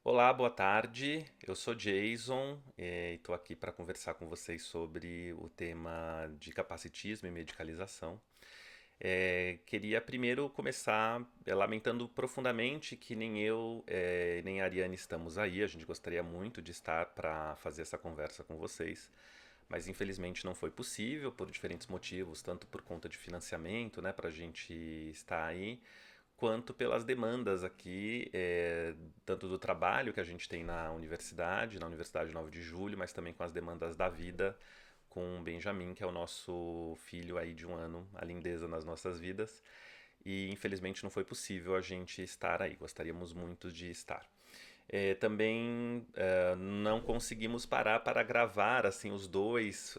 Olá, boa tarde. Eu sou Jason e estou aqui para conversar com vocês sobre o tema de capacitismo e medicalização. Queria primeiro começar lamentando profundamente que nem eu nem a Ariane estamos aí. A gente gostaria muito de estar para fazer essa conversa com vocês, mas infelizmente não foi possível por diferentes motivos, tanto por conta de financiamento, né, para a gente estar aí, quanto pelas demandas aqui, tanto do trabalho que a gente tem na Universidade 9 de Julho, mas também com as demandas da vida com o Benjamin, que é o nosso filho aí de um ano, a lindeza nas nossas vidas. E infelizmente não foi possível a gente estar aí, gostaríamos muito de estar. Também não conseguimos parar para gravar assim os dois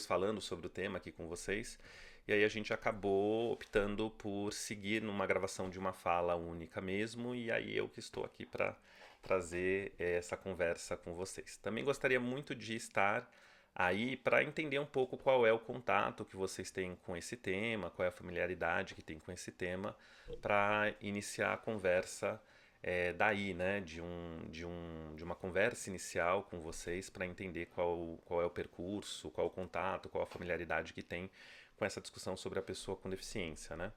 falando sobre o tema aqui com vocês. E aí a gente acabou optando por seguir numa gravação de uma fala única mesmo, e aí eu que estou aqui para trazer essa conversa com vocês. Também gostaria muito de estar aí para entender um pouco qual é o contato que vocês têm com esse tema, qual é a familiaridade que tem com esse tema, para iniciar a conversa daí, né, de uma conversa inicial com vocês para entender qual é o percurso, qual é o contato, qual a familiaridade que tem com essa discussão sobre a pessoa com deficiência, né?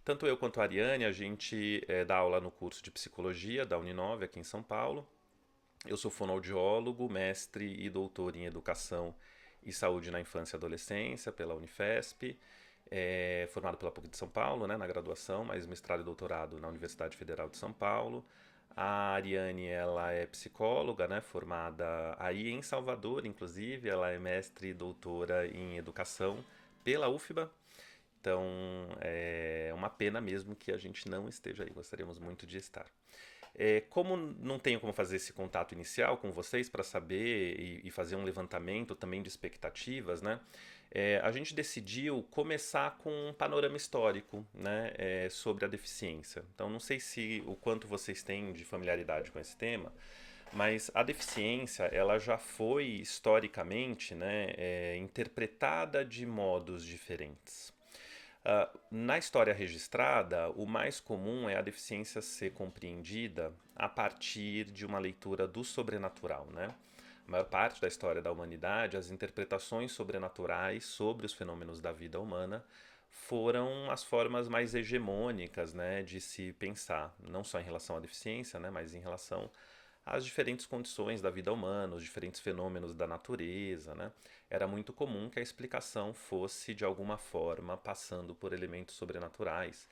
Tanto eu quanto a Ariane, a gente dá aula no curso de psicologia da Uninove aqui em São Paulo. Eu sou fonoaudiólogo, mestre e doutor em educação e saúde na infância e adolescência pela Unifesp, formado pela PUC de São Paulo, né, na graduação, mas mestrado e doutorado na Universidade Federal de São Paulo. A Ariane, ela é psicóloga, né, formada aí em Salvador, inclusive, ela é mestre e doutora em educação pela UFBA. Então, é uma pena mesmo que a gente não esteja aí, gostaríamos muito de estar. Como não tenho como fazer esse contato inicial com vocês para saber e fazer um levantamento também de expectativas, né? A gente decidiu começar com um panorama histórico, né, sobre a deficiência. Então, não sei se o quanto vocês têm de familiaridade com esse tema, mas a deficiência ela já foi historicamente, né, interpretada de modos diferentes. Na história registrada, o mais comum é a deficiência ser compreendida a partir de uma leitura do sobrenatural, né? A maior parte da história da humanidade, as interpretações sobrenaturais sobre os fenômenos da vida humana foram as formas mais hegemônicas, né, de se pensar, não só em relação à deficiência, né, mas em relação às diferentes condições da vida humana, os diferentes fenômenos da natureza, né? Era muito comum que a explicação fosse de alguma forma passando por elementos sobrenaturais,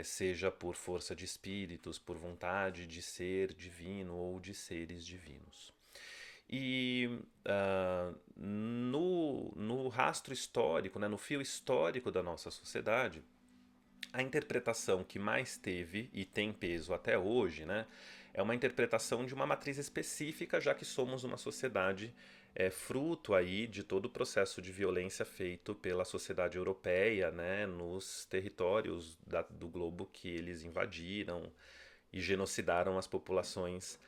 seja por força de espíritos, por vontade de ser divino ou de seres divinos. E no rastro histórico, né, no fio histórico da nossa sociedade, a interpretação que mais teve e tem peso até hoje, né, é uma interpretação de uma matriz específica, já que somos uma sociedade fruto aí de todo o processo de violência feito pela sociedade europeia, né, nos territórios do globo que eles invadiram e genocidaram as populações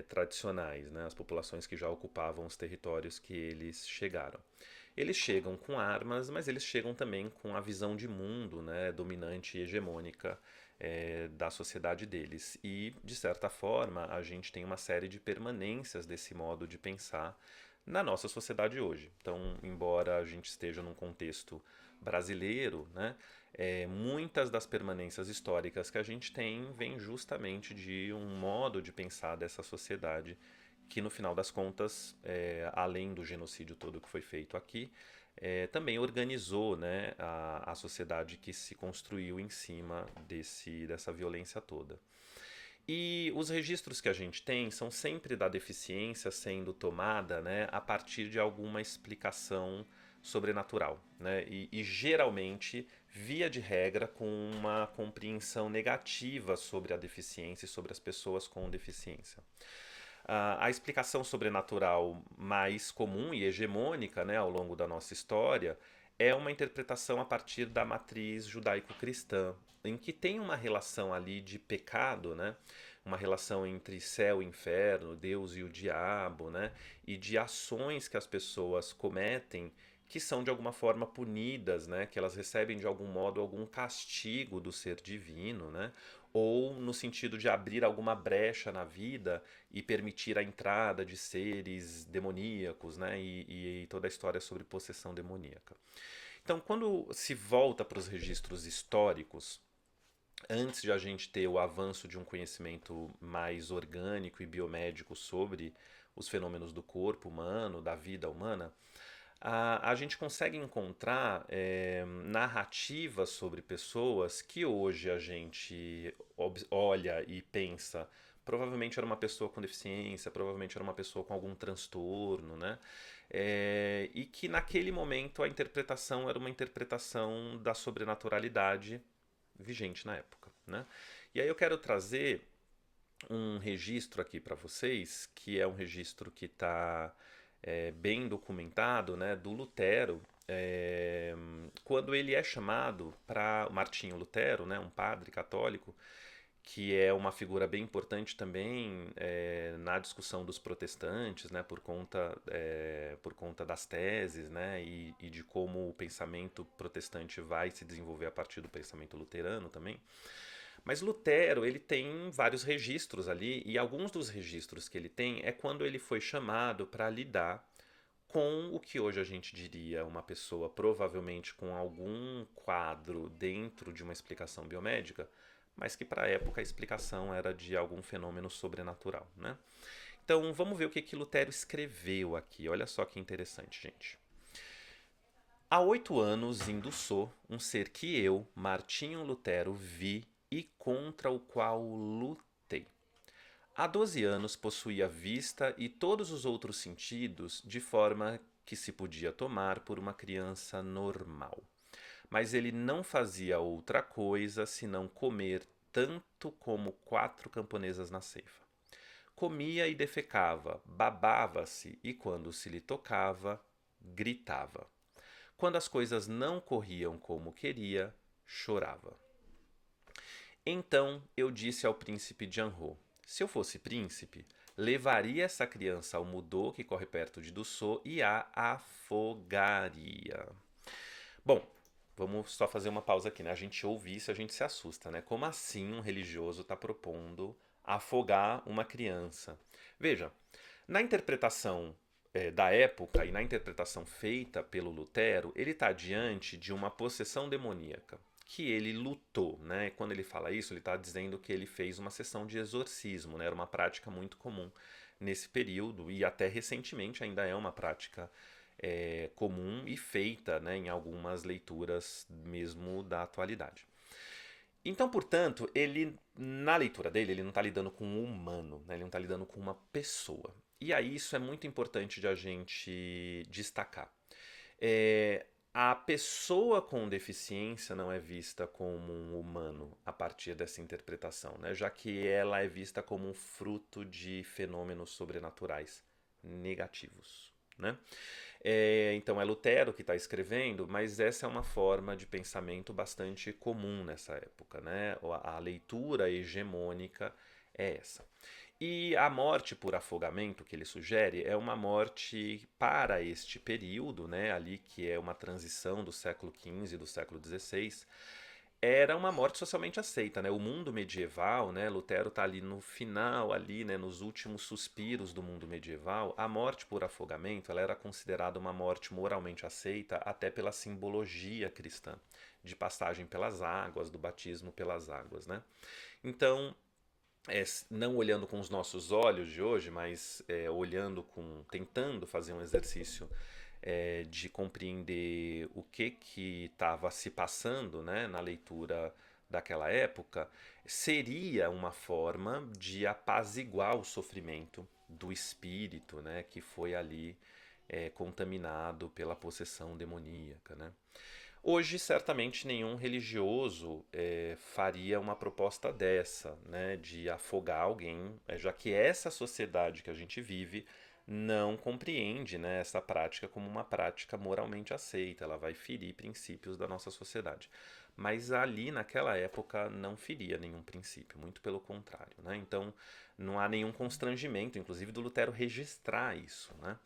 tradicionais, né, as populações que já ocupavam os territórios que eles chegaram. Eles chegam com armas, mas eles chegam também com a visão de mundo, né, dominante e hegemônica da sociedade deles. E, de certa forma, a gente tem uma série de permanências desse modo de pensar na nossa sociedade hoje. Então, embora a gente esteja num contexto brasileiro, né, muitas das permanências históricas que a gente tem vêm justamente de um modo de pensar dessa sociedade que no final das contas, além do genocídio todo que foi feito aqui, também organizou, né, a sociedade que se construiu em cima dessa violência toda. E os registros que a gente tem são sempre da deficiência sendo tomada, né, a partir de alguma explicação sobrenatural, né, e geralmente, via de regra, com uma compreensão negativa sobre a deficiência e sobre as pessoas com deficiência. A explicação sobrenatural mais comum e hegemônica, né, ao longo da nossa história é uma interpretação a partir da matriz judaico-cristã, em que tem uma relação ali de pecado, né, uma relação entre céu e inferno, Deus e o diabo, né, e de ações que as pessoas cometem que são de alguma forma punidas, né? Que elas recebem de algum modo algum castigo do ser divino, né? ou no sentido de abrir alguma brecha na vida e permitir a entrada de seres demoníacos, né? E toda a história sobre possessão demoníaca. Então, quando se volta para os registros históricos, antes de a gente ter o avanço de um conhecimento mais orgânico e biomédico sobre os fenômenos do corpo humano, da vida humana, a gente consegue encontrar narrativas sobre pessoas que hoje a gente olha e pensa. Provavelmente era uma pessoa com deficiência, provavelmente era uma pessoa com algum transtorno, né? E que naquele momento a interpretação era uma interpretação da sobrenaturalidade vigente na época, né? E aí eu quero trazer um registro aqui para vocês, que é um registro que está bem documentado, né, do Lutero, quando ele é chamado para Martinho Lutero, né, um padre católico, que é uma figura bem importante também na discussão dos protestantes, né, por conta das teses, né, e de como o pensamento protestante vai se desenvolver a partir do pensamento luterano também. Mas Lutero, ele tem vários registros ali, e alguns dos registros que ele tem é quando ele foi chamado para lidar com o que hoje a gente diria uma pessoa provavelmente com algum quadro dentro de uma explicação biomédica, mas que para a época a explicação era de algum fenômeno sobrenatural, né? Então vamos ver o que Lutero escreveu aqui. Olha só que interessante, gente. Há 8 anos endossou um ser que eu, Martinho Lutero, vi e contra o qual lutei. Há 12 anos possuía vista e todos os outros sentidos de forma que se podia tomar por uma criança normal. Mas ele não fazia outra coisa senão comer tanto como 4 camponesas na ceifa. Comia e defecava, babava-se e, quando se lhe tocava, gritava. Quando as coisas não corriam como queria, chorava. Então eu disse ao príncipe Janro: se eu fosse príncipe, levaria essa criança ao Mudô, que corre perto de Dussô, e a afogaria. Bom, vamos só fazer uma pausa aqui, né? A gente ouve isso, a gente se assusta, né? Como assim um religioso está propondo afogar uma criança? Veja, na interpretação da época e na interpretação feita pelo Lutero, ele está diante de uma possessão demoníaca que ele lutou, né? Quando ele fala isso, ele está dizendo que ele fez uma sessão de exorcismo, né? Era uma prática muito comum nesse período e até recentemente ainda é uma prática comum e feita, né, em algumas leituras mesmo da atualidade. Então, portanto, ele na leitura dele, ele não está lidando com um humano, né? Ele não está lidando com uma pessoa. E aí isso é muito importante de a gente destacar. É, a pessoa com deficiência não é vista como um humano a partir dessa interpretação, né? Já que ela é vista como um fruto de fenômenos sobrenaturais negativos, né? Então é Lutero que está escrevendo, mas essa é uma forma de pensamento bastante comum nessa época, né? A leitura hegemônica é essa. E a morte por afogamento que ele sugere é uma morte para este período, né, ali que é uma transição do século XV e do século XVI, era uma morte socialmente aceita, né? O mundo medieval, né? Lutero está ali no final, ali, né? Nos últimos suspiros do mundo medieval. A morte por afogamento, ela era considerada uma morte moralmente aceita até pela simbologia cristã, de passagem pelas águas, do batismo pelas águas, né? Então, não olhando com os nossos olhos de hoje, mas olhando tentando fazer um exercício de compreender o que estava se passando, né, na leitura daquela época, seria uma forma de apaziguar o sofrimento do espírito, né, que foi ali contaminado pela possessão demoníaca, né? Hoje, certamente, nenhum religioso faria uma proposta dessa, né, de afogar alguém, já que essa sociedade que a gente vive não compreende, né, essa prática como uma prática moralmente aceita, ela vai ferir princípios da nossa sociedade. Mas ali, naquela época, não feria nenhum princípio, muito pelo contrário, né? Então, não há nenhum constrangimento, inclusive, do Lutero registrar isso, né?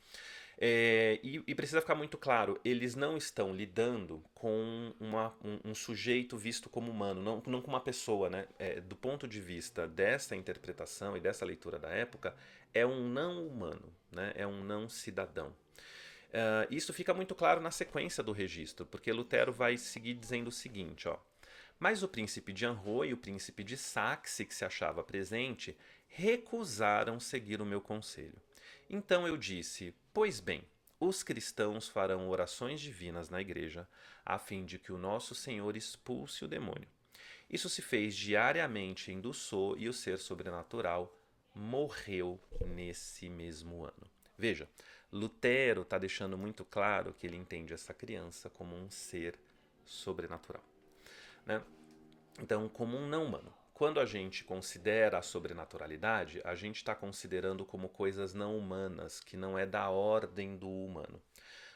E precisa ficar muito claro, eles não estão lidando com um sujeito visto como humano, não com uma pessoa, né? Do ponto de vista dessa interpretação e dessa leitura da época, é um não humano, né? É um não cidadão. Isso fica muito claro na sequência do registro, porque Lutero vai seguir dizendo o seguinte, ó. Mas o príncipe de Anjou e o príncipe de Saxe, que se achava presente, recusaram seguir o meu conselho. Então eu disse: Pois bem, os cristãos farão orações divinas na igreja, a fim de que o nosso Senhor expulse o demônio. Isso se fez diariamente em Dussault e o ser sobrenatural morreu nesse mesmo ano. Veja, Lutero está deixando muito claro que ele entende essa criança como um ser sobrenatural, né? Então, como um não humano. Quando a gente considera a sobrenaturalidade, a gente está considerando como coisas não humanas, que não é da ordem do humano.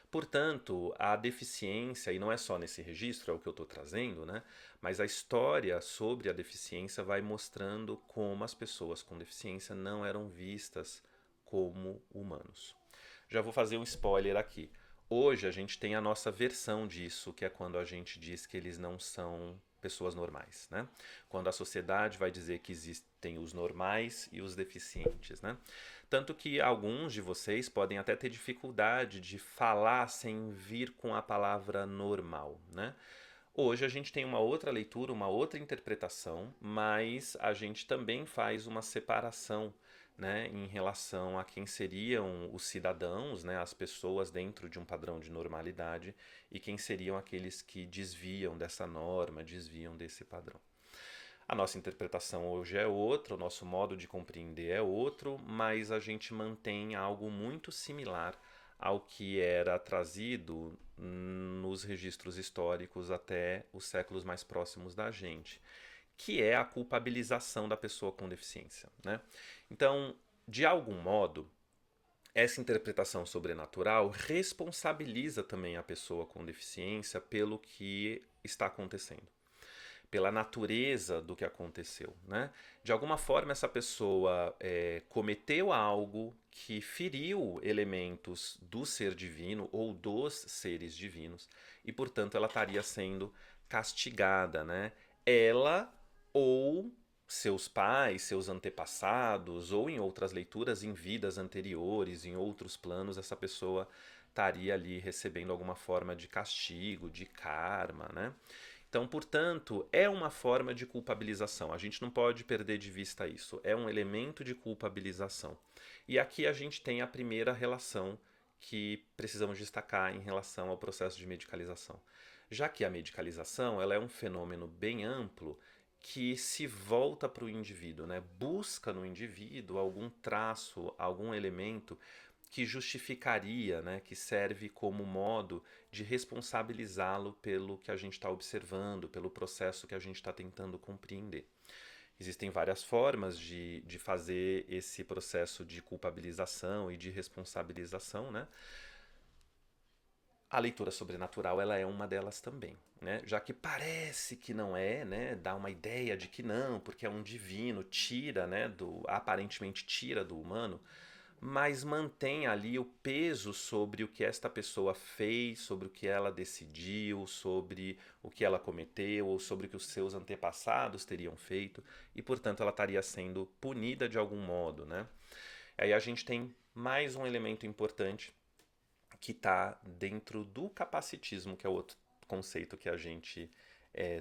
Portanto, a deficiência, e não é só nesse registro, é o que eu estou trazendo, né? Mas a história sobre a deficiência vai mostrando como as pessoas com deficiência não eram vistas como humanos. Já vou fazer um spoiler aqui. Hoje a gente tem a nossa versão disso, que é quando a gente diz que eles não são pessoas normais, né? Quando a sociedade vai dizer que existem os normais e os deficientes, né? Tanto que alguns de vocês podem até ter dificuldade de falar sem vir com a palavra normal, né? Hoje a gente tem uma outra leitura, uma outra interpretação, mas a gente também faz uma separação, né, em relação a quem seriam os cidadãos, né, as pessoas dentro de um padrão de normalidade e quem seriam aqueles que desviam dessa norma, desviam desse padrão. A nossa interpretação hoje é outra, o nosso modo de compreender é outro, mas a gente mantém algo muito similar ao que era trazido nos registros históricos até os séculos mais próximos da gente, que é a culpabilização da pessoa com deficiência, né? Então, de algum modo, essa interpretação sobrenatural responsabiliza também a pessoa com deficiência pelo que está acontecendo, pela natureza do que aconteceu, né? De alguma forma essa pessoa cometeu algo que feriu elementos do ser divino ou dos seres divinos e portanto ela estaria sendo castigada, né? Ela ou seus pais, seus antepassados ou em outras leituras em vidas anteriores, em outros planos essa pessoa estaria ali recebendo alguma forma de castigo, de karma, né? Então, portanto, é uma forma de culpabilização. A gente não pode perder de vista isso. É um elemento de culpabilização. E aqui a gente tem a primeira relação que precisamos destacar em relação ao processo de medicalização. Já que a medicalização ela é um fenômeno bem amplo que se volta para o indivíduo, né? Busca no indivíduo algum traço, algum elemento que justificaria, né, que serve como modo de responsabilizá-lo pelo que a gente está observando, pelo processo que a gente está tentando compreender. Existem várias formas de fazer esse processo de culpabilização e de responsabilização, né? A leitura sobrenatural ela é uma delas também, né? Já que parece que não é, né? Dá uma ideia de que não, porque é um divino, tira, né? Aparentemente tira do humano, mas mantém ali o peso sobre o que esta pessoa fez, sobre o que ela decidiu, sobre o que ela cometeu ou sobre o que os seus antepassados teriam feito e, portanto, ela estaria sendo punida de algum modo, né? Aí a gente tem mais um elemento importante que está dentro do capacitismo, que é outro conceito que a gente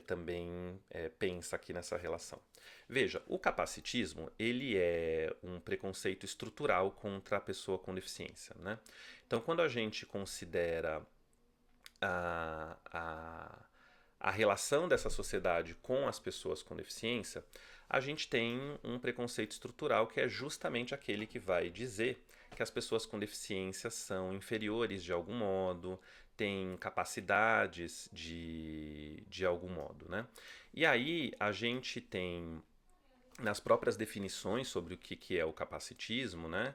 também pensa aqui nessa relação. Veja, o capacitismo ele é um preconceito estrutural contra a pessoa com deficiência, né? Então, quando a gente considera a, a, a relação dessa sociedade com as pessoas com deficiência, a gente tem um preconceito estrutural que é justamente aquele que vai dizer que as pessoas com deficiência são inferiores de algum modo, têm capacidades de algum modo, né? E aí a gente tem nas próprias definições sobre o que é o capacitismo, né?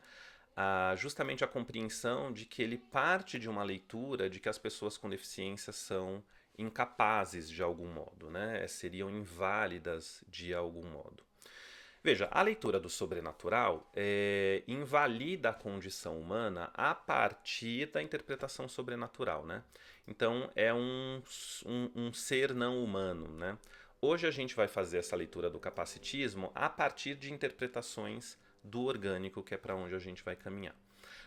Justamente a compreensão de que ele parte de uma leitura de que as pessoas com deficiência são incapazes de algum modo, né? Seriam inválidas de algum modo. Veja, a leitura do sobrenatural invalida a condição humana a partir da interpretação sobrenatural, né? Então é um ser não humano, né? Hoje a gente vai fazer essa leitura do capacitismo a partir de interpretações do orgânico, que é para onde a gente vai caminhar.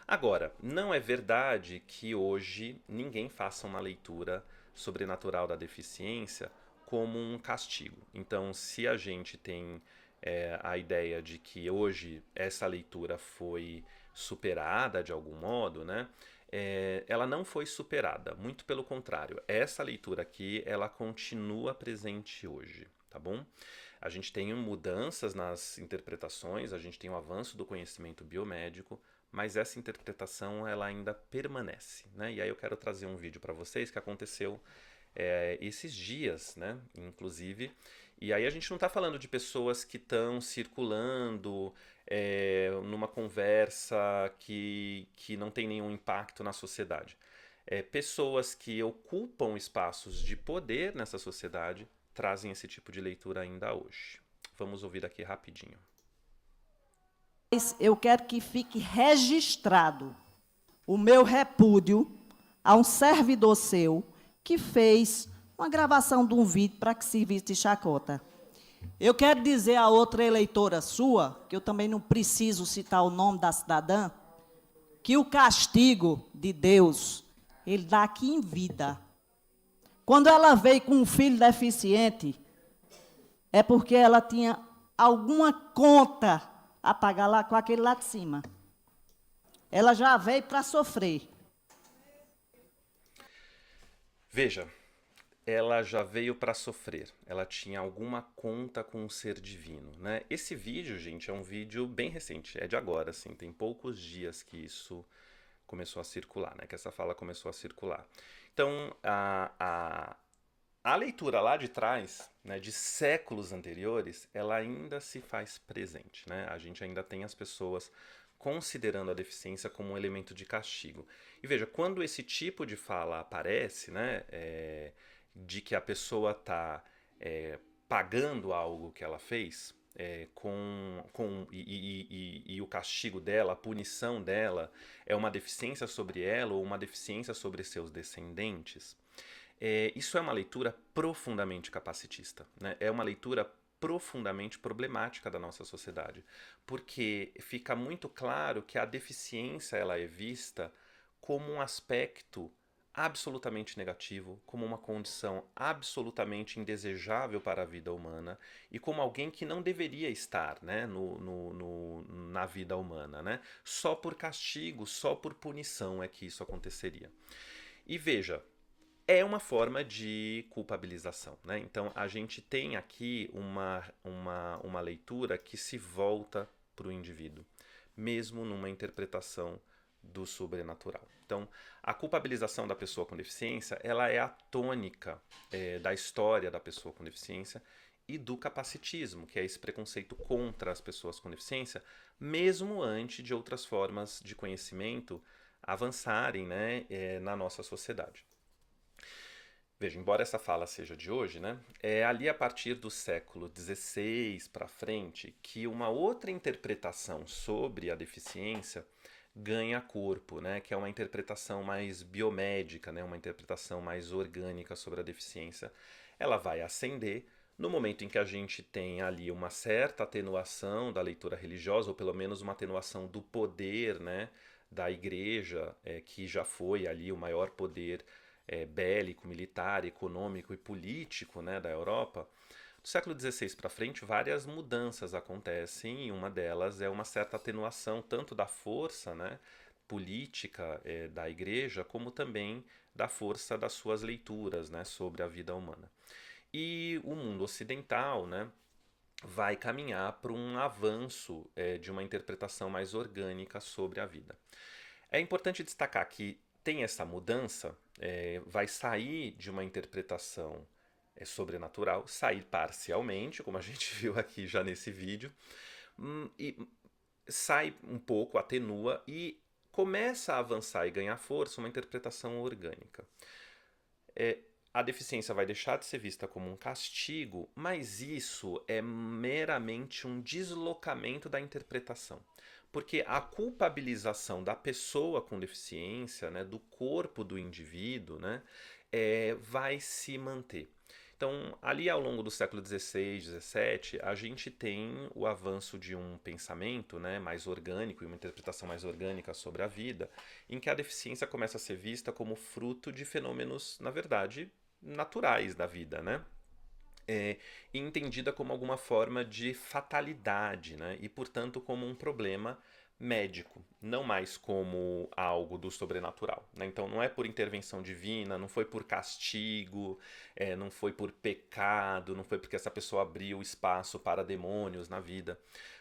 Agora, não é verdade que hoje ninguém faça uma leitura sobrenatural da deficiência como um castigo. Então, se a gente tem a ideia de que hoje essa leitura foi superada de algum modo, né? Ela não foi superada, muito pelo contrário. Essa leitura aqui, ela continua presente hoje, tá bom? A gente tem mudanças nas interpretações, a gente tem um avanço do conhecimento biomédico, mas essa interpretação ela ainda permanece, né? E aí eu quero trazer um vídeo para vocês que aconteceu esses dias, né? Inclusive, e aí a gente não está falando de pessoas que estão circulando numa conversa que não tem nenhum impacto na sociedade. Pessoas que ocupam espaços de poder nessa sociedade trazem esse tipo de leitura ainda hoje. Vamos ouvir aqui rapidinho. Eu quero que fique registrado o meu repúdio a um servidor seu que fez uma gravação de um vídeo para que servisse de chacota. Eu quero dizer a outra eleitora sua, que eu também não preciso citar o nome da cidadã, que o castigo de Deus, ele dá aqui em vida. Quando ela veio com um filho deficiente, é porque ela tinha alguma conta a pagar lá com aquele lá de cima. Ela já veio para sofrer. Veja, ela já veio para sofrer. Ela tinha alguma conta com o ser divino, né? Esse vídeo, gente, é um vídeo bem recente, é de agora, assim, tem poucos dias que isso começou a circular, né? Que essa fala começou a circular. Então, a leitura lá de trás, né, de séculos anteriores, ela ainda se faz presente, né? A gente ainda tem as pessoas considerando a deficiência como um elemento de castigo. E veja, quando esse tipo de fala aparece, né, de que a pessoa está pagando algo que ela fez, e o castigo dela, a punição dela, é uma deficiência sobre ela ou uma deficiência sobre seus descendentes, isso é uma leitura profundamente capacitista, né? É uma leitura profundamente problemática da nossa sociedade, porque fica muito claro que a deficiência ela é vista como um aspecto absolutamente negativo, como uma condição absolutamente indesejável para a vida humana e como alguém que não deveria estar, né, na vida humana, né? Só por castigo, só por punição é que isso aconteceria. E veja, é uma forma de culpabilização, né? Então a gente tem aqui uma leitura que se volta para o indivíduo, mesmo numa interpretação do sobrenatural. Então a culpabilização da pessoa com deficiência ela é a tônica da história da pessoa com deficiência e do capacitismo, que é esse preconceito contra as pessoas com deficiência, mesmo antes de outras formas de conhecimento avançarem, né, na nossa sociedade. Veja, embora essa fala seja de hoje, né, é ali a partir do século XVI para frente que uma outra interpretação sobre a deficiência ganha corpo, né, que é uma interpretação mais biomédica, né, uma interpretação mais orgânica sobre a deficiência. Ela vai ascender no momento em que a gente tem ali uma certa atenuação da leitura religiosa, ou pelo menos uma atenuação do poder, né, da igreja, que já foi ali o maior poder bélico, militar, econômico e político, né, da Europa. Do século XVI para frente, várias mudanças acontecem e uma delas é uma certa atenuação tanto da força, né, política da igreja, como também da força das suas leituras, né, sobre a vida humana. E o mundo ocidental, né, vai caminhar para um avanço de uma interpretação mais orgânica sobre a vida. É importante destacar que tem essa mudança, vai sair de uma interpretação sobrenatural, sair parcialmente, como a gente viu aqui já nesse vídeo, e sai um pouco, atenua e começa a avançar e ganhar força uma interpretação orgânica. a deficiência vai deixar de ser vista como um castigo, mas isso é meramente um deslocamento da interpretação. Porque a culpabilização da pessoa com deficiência, né, do corpo do indivíduo, né, vai se manter. Então, ali ao longo do século XVI, XVII, a gente tem o avanço de um pensamento, né, mais orgânico e uma interpretação mais orgânica sobre a vida, em que a deficiência começa a ser vista como fruto de fenômenos, na verdade, naturais da vida, né? E entendida como alguma forma de fatalidade, né? E, portanto, como um problema médico, não mais como algo do sobrenatural, né? Então, não é por intervenção divina, não foi por castigo, não foi por pecado, não foi porque essa pessoa abriu espaço para demônios na vida,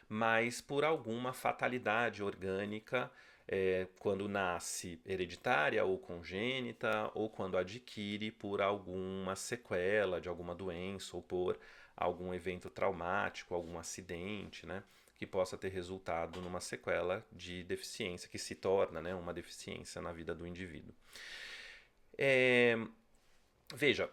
mas por alguma fatalidade orgânica, quando nasce hereditária ou congênita, ou quando adquire por alguma sequela de alguma doença ou por algum evento traumático, algum acidente, né, que possa ter resultado numa sequela de deficiência, que se torna, né, uma deficiência na vida do indivíduo. É, Veja,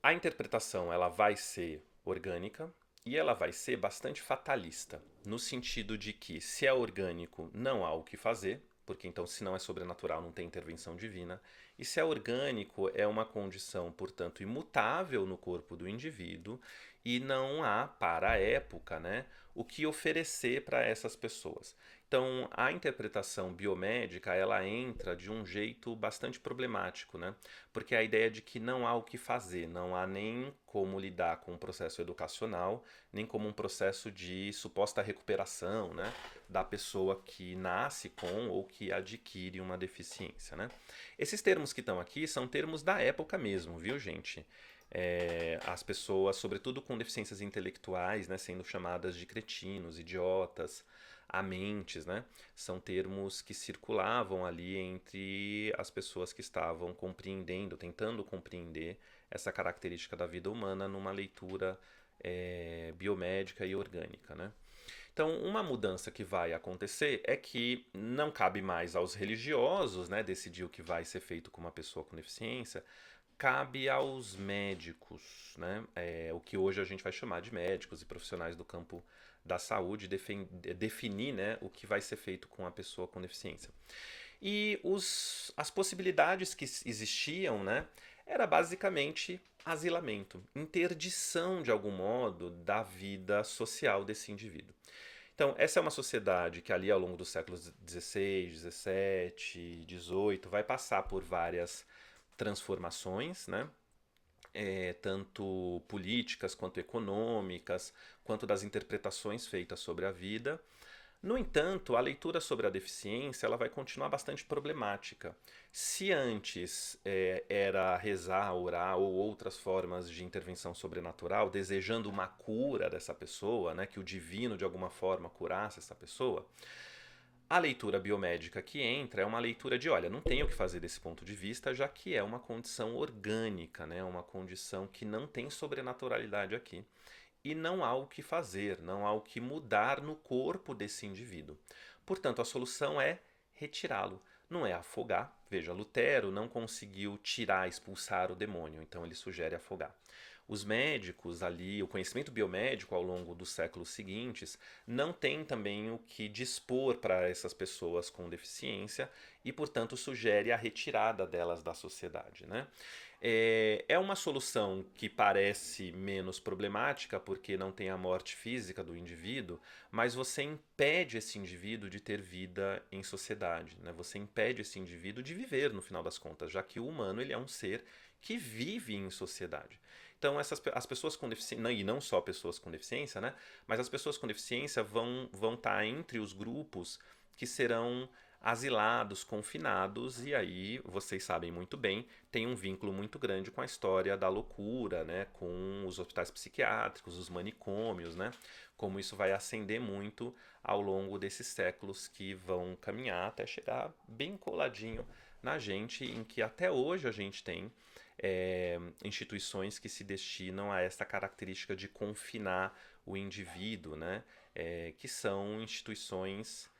a interpretação ela vai ser orgânica e ela vai ser bastante fatalista, no sentido de que se é orgânico não há o que fazer, porque então se não é sobrenatural não tem intervenção divina, e se é orgânico é uma condição, portanto, imutável no corpo do indivíduo e não há, para a época, né, o que oferecer para essas pessoas. Então, a interpretação biomédica, ela entra de um jeito bastante problemático, né? Porque a ideia de que não há o que fazer, não há nem como lidar com um processo educacional, nem como um processo de suposta recuperação, né, da pessoa que nasce com ou que adquire uma deficiência, né? Esses termos que estão aqui são termos da época mesmo, viu, gente? As pessoas, sobretudo com deficiências intelectuais, né, sendo chamadas de cretinos, idiotas, amentes, né? São termos que circulavam ali entre as pessoas que estavam compreendendo, tentando compreender essa característica da vida humana numa leitura biomédica e orgânica, né? Então, uma mudança que vai acontecer é que não cabe mais aos religiosos, né, decidir o que vai ser feito com uma pessoa com deficiência, cabe aos médicos, né, o que hoje a gente vai chamar de médicos e profissionais do campo da saúde, definir, né, o que vai ser feito com a pessoa com deficiência. E as possibilidades que existiam, né, era basicamente asilamento, interdição de algum modo da vida social desse indivíduo. Então, essa é uma sociedade que ali ao longo dos séculos XVI, XVII, XVIII vai passar por várias transformações, né? Tanto políticas quanto econômicas, quanto das interpretações feitas sobre a vida. No entanto, a leitura sobre a deficiência ela vai continuar bastante problemática. Se antes era rezar, orar ou outras formas de intervenção sobrenatural, desejando uma cura dessa pessoa, né, que o divino de alguma forma curasse essa pessoa, a leitura biomédica que entra é uma leitura de, olha, não tenho o que fazer desse ponto de vista, já que é uma condição orgânica, né, uma condição que não tem sobrenaturalidade aqui e não há o que fazer, não há o que mudar no corpo desse indivíduo. Portanto, a solução é retirá-lo, não é afogar. Veja, Lutero não conseguiu tirar, expulsar o demônio, então ele sugere afogar. Os médicos ali, o conhecimento biomédico ao longo dos séculos seguintes, não tem também o que dispor para essas pessoas com deficiência e, portanto, sugere a retirada delas da sociedade, né? É uma solução que parece menos problemática porque não tem a morte física do indivíduo, mas você impede esse indivíduo de ter vida em sociedade, né? Você impede esse indivíduo de viver, no final das contas, já que o humano ele é um ser que vive em sociedade. Então, as pessoas com deficiência, e não só pessoas com deficiência, né? Mas as pessoas com deficiência vão estar entre os grupos que serão asilados, confinados, e aí vocês sabem muito bem, tem um vínculo muito grande com a história da loucura, né, com os hospitais psiquiátricos, os manicômios, né, como isso vai ascender muito ao longo desses séculos que vão caminhar até chegar bem coladinho na gente, em que até hoje a gente tem instituições que se destinam a essa característica de confinar o indivíduo, né, que são instituições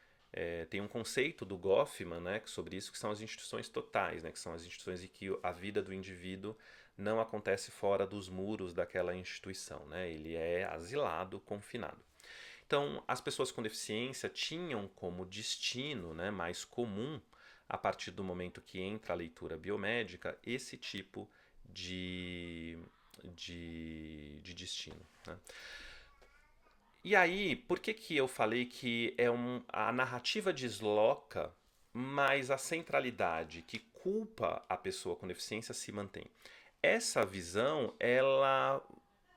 tem um conceito do Goffman, né, sobre isso, que são as instituições totais, né, que são as instituições em que a vida do indivíduo não acontece fora dos muros daquela instituição, né? Ele é asilado, confinado. Então, as pessoas com deficiência tinham como destino, né, mais comum, a partir do momento que entra a leitura biomédica, esse tipo de, de destino, né? E aí, por que que eu falei que a narrativa desloca, mas a centralidade que culpa a pessoa com deficiência se mantém? Essa visão, ela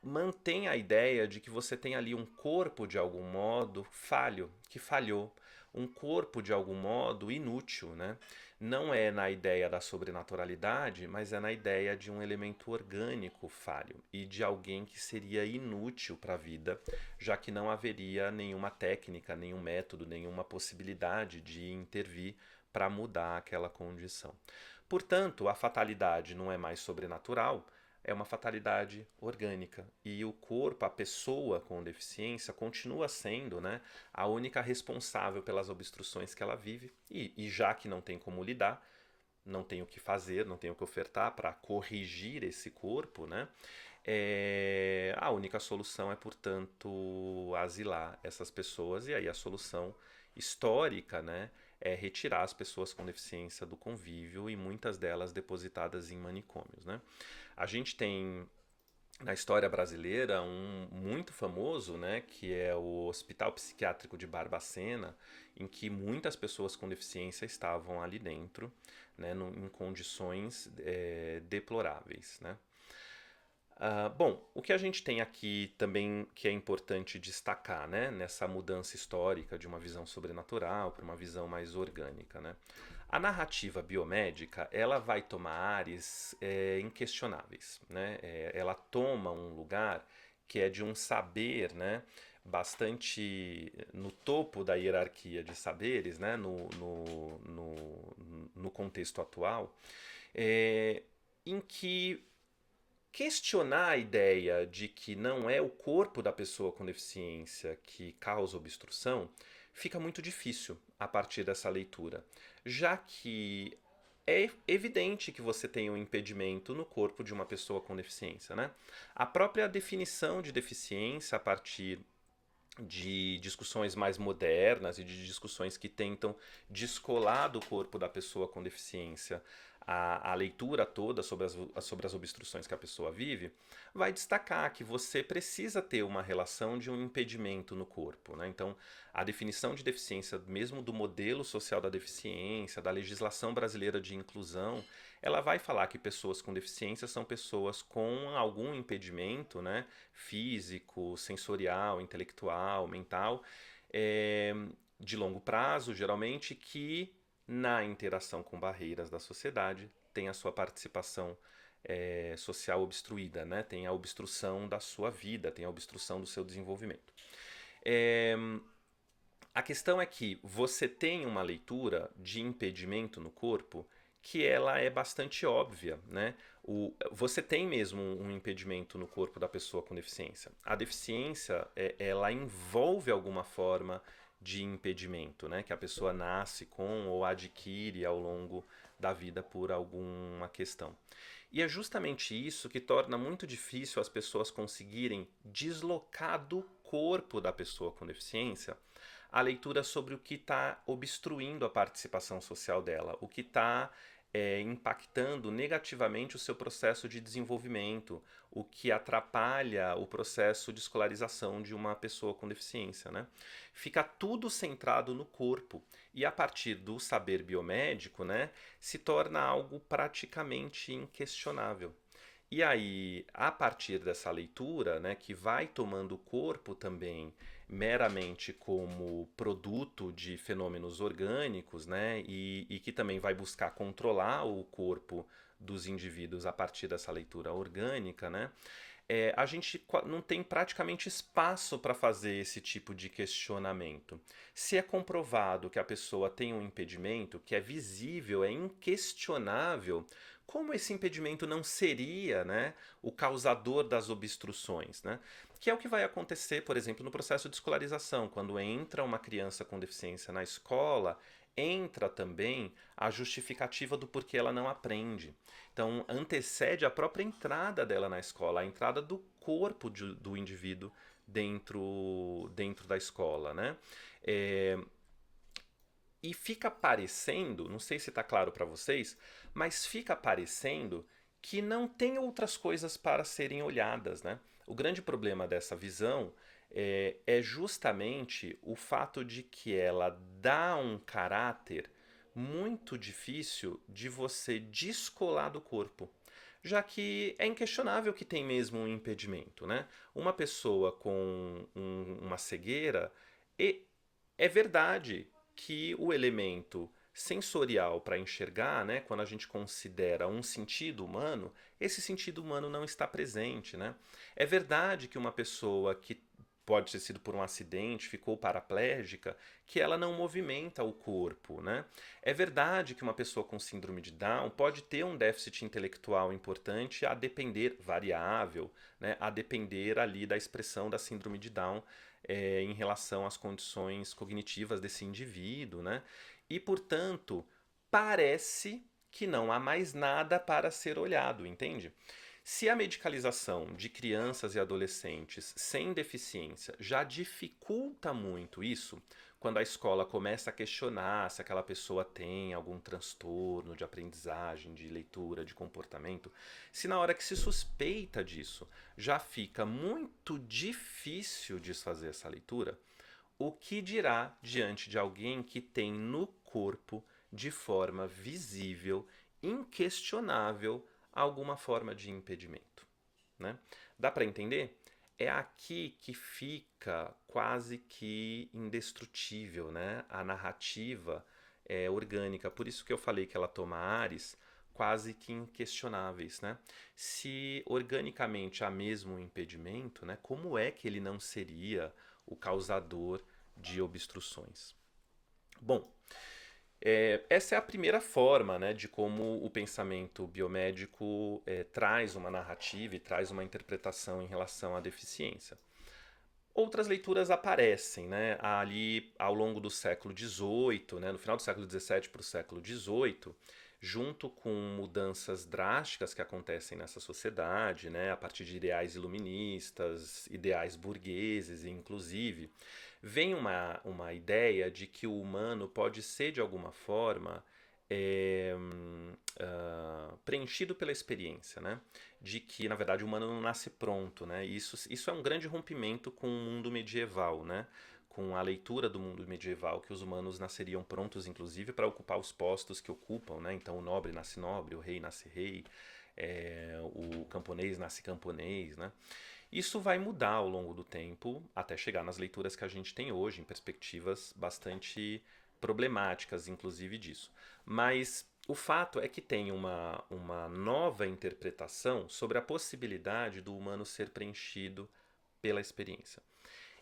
mantém a ideia de que você tem ali um corpo de algum modo falho, que falhou, um corpo de algum modo inútil, né? Não é na ideia da sobrenaturalidade, mas é na ideia de um elemento orgânico falho e de alguém que seria inútil para a vida, já que não haveria nenhuma técnica, nenhum método, nenhuma possibilidade de intervir para mudar aquela condição. Portanto, a fatalidade não é mais sobrenatural, é uma fatalidade orgânica. E o corpo, a pessoa com deficiência, continua sendo, né, a única responsável pelas obstruções que ela vive. E já que não tem como lidar, não tem o que fazer, não tem o que ofertar para corrigir esse corpo, né? A única solução é, portanto, asilar essas pessoas, e aí a solução histórica, né, é retirar as pessoas com deficiência do convívio e muitas delas depositadas em manicômios, né? A gente tem na história brasileira um muito famoso, né, que é o Hospital Psiquiátrico de Barbacena, em que muitas pessoas com deficiência estavam ali dentro, né, em condições deploráveis, né? Bom, o que a gente tem aqui também que é importante destacar, né, nessa mudança histórica de uma visão sobrenatural para uma visão mais orgânica, né? A narrativa biomédica, ela vai tomar áreas inquestionáveis, né? Ela toma um lugar que é de um saber, né, bastante no topo da hierarquia de saberes, né, no contexto atual, em que questionar a ideia de que não é o corpo da pessoa com deficiência que causa obstrução fica muito difícil a partir dessa leitura, já que é evidente que você tem um impedimento no corpo de uma pessoa com deficiência, né? A própria definição de deficiência a partir de discussões mais modernas e de discussões que tentam descolar do corpo da pessoa com deficiência a leitura toda sobre as obstruções que a pessoa vive, vai destacar que você precisa ter uma relação de um impedimento no corpo, né? Então, a definição de deficiência, mesmo do modelo social da deficiência, da legislação brasileira de inclusão, ela vai falar que pessoas com deficiência são pessoas com algum impedimento, né, físico, sensorial, intelectual, mental, é, de longo prazo, geralmente, que na interação com barreiras da sociedade tem a sua participação social obstruída, né? Tem a obstrução da sua vida, tem a obstrução do seu desenvolvimento. É, a questão é que você tem uma leitura de impedimento no corpo que ela é bastante óbvia, né? Você tem mesmo um impedimento no corpo da pessoa com deficiência. A deficiência, ela envolve alguma forma de impedimento, né? Que a pessoa nasce com ou adquire ao longo da vida por alguma questão. E é justamente isso que torna muito difícil as pessoas conseguirem deslocar do corpo da pessoa com deficiência a leitura sobre o que está obstruindo a participação social dela, o que está impactando negativamente o seu processo de desenvolvimento, o que atrapalha o processo de escolarização de uma pessoa com deficiência, né? Fica tudo centrado no corpo e a partir do saber biomédico, né, se torna algo praticamente inquestionável. E aí, a partir dessa leitura, né, que vai tomando o corpo também meramente como produto de fenômenos orgânicos, né, e que também vai buscar controlar o corpo dos indivíduos a partir dessa leitura orgânica, né, a gente não tem praticamente espaço para fazer esse tipo de questionamento. Se é comprovado que a pessoa tem um impedimento que é visível, é inquestionável, como esse impedimento não seria, né, o causador das obstruções, né? Que é o que vai acontecer, por exemplo, no processo de escolarização. Quando entra uma criança com deficiência na escola, entra também a justificativa do porquê ela não aprende. Então, antecede a própria entrada dela na escola, a entrada do corpo do indivíduo dentro da escola, né? É, e fica parecendo, não sei se está claro para vocês, mas fica parecendo que não tem outras coisas para serem olhadas, né? O grande problema dessa visão é justamente o fato de que ela dá um caráter muito difícil de você descolar do corpo, já que é inquestionável que tem mesmo um impedimento, né? Uma pessoa com uma cegueira, e é verdade que o elemento sensorial para enxergar, né, quando a gente considera um sentido humano, esse sentido humano não está presente, né? É verdade que uma pessoa que pode ter sido por um acidente, ficou paraplégica, que ela não movimenta o corpo, né? É verdade que uma pessoa com síndrome de Down pode ter um déficit intelectual importante a depender, variável, né? A depender ali da expressão da síndrome de Down em relação às condições cognitivas desse indivíduo, né? E, portanto, parece que não há mais nada para ser olhado, entende? Se a medicalização de crianças e adolescentes sem deficiência já dificulta muito isso, quando a escola começa a questionar se aquela pessoa tem algum transtorno de aprendizagem, de leitura, de comportamento, se na hora que se suspeita disso já fica muito difícil desfazer essa leitura, o que dirá diante de alguém que tem no corpo, de forma visível, inquestionável, alguma forma de impedimento, né? Dá para entender? É aqui que fica quase que indestrutível, né? A narrativa é orgânica. Por isso que eu falei que ela toma ares quase que inquestionáveis, né? Se organicamente há mesmo um impedimento, né? Como é que ele não seria o causador de obstruções? Bom, essa é a primeira forma, né, de como o pensamento biomédico traz uma narrativa e traz uma interpretação em relação à deficiência. Outras leituras aparecem, né, ali ao longo do século XVIII, né, no final do século XVII para o século XVIII, junto com mudanças drásticas que acontecem nessa sociedade, né, a partir de ideais iluministas, ideais burgueses, inclusive, vem uma ideia de que o humano pode ser, de alguma forma, preenchido pela experiência, né? De que, na verdade, o humano não nasce pronto, né? Isso é um grande rompimento com o mundo medieval, né? Com a leitura do mundo medieval, que os humanos nasceriam prontos, inclusive, para ocupar os postos que ocupam, né? Então, o nobre nasce nobre, o rei nasce rei, o camponês nasce camponês, né? Isso vai mudar ao longo do tempo, até chegar nas leituras que a gente tem hoje, em perspectivas bastante problemáticas, inclusive disso. Mas o fato é que tem uma nova interpretação sobre a possibilidade do humano ser preenchido pela experiência.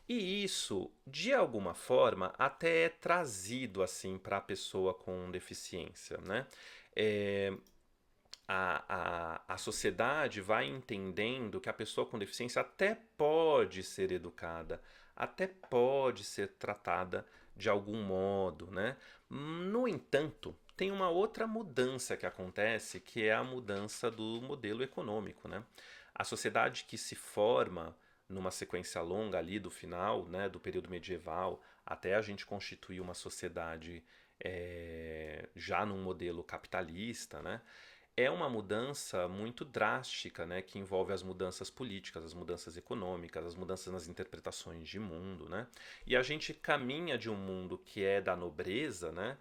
E isso, de alguma forma, até é trazido assim para a pessoa com deficiência, né? É, a sociedade vai entendendo que a pessoa com deficiência até pode ser educada, até pode ser tratada de algum modo, né? No entanto, tem uma outra mudança que acontece, que é a mudança do modelo econômico, né? A sociedade que se forma numa sequência longa ali do final, né, do período medieval, até a gente constituir uma sociedade já num modelo capitalista, né? É uma mudança muito drástica, né, que envolve as mudanças políticas, as mudanças econômicas, as mudanças nas interpretações de mundo, né? E a gente caminha de um mundo que é da nobreza, né,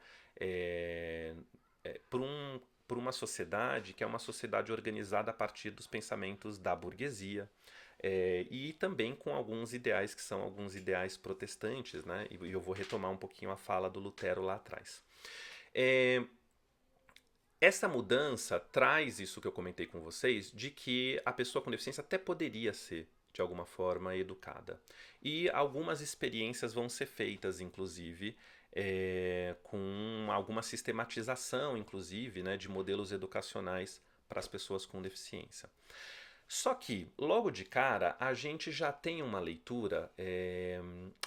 por uma sociedade que é uma sociedade organizada a partir dos pensamentos da burguesia, e também com alguns ideais que são alguns ideais protestantes, né? E eu vou retomar um pouquinho a fala do Lutero lá atrás. Essa mudança traz isso que eu comentei com vocês, de que a pessoa com deficiência até poderia ser, de alguma forma, educada. E algumas experiências vão ser feitas, inclusive, com alguma sistematização, inclusive, né, de modelos educacionais para as pessoas com deficiência. Só que, logo de cara, a gente já tem uma leitura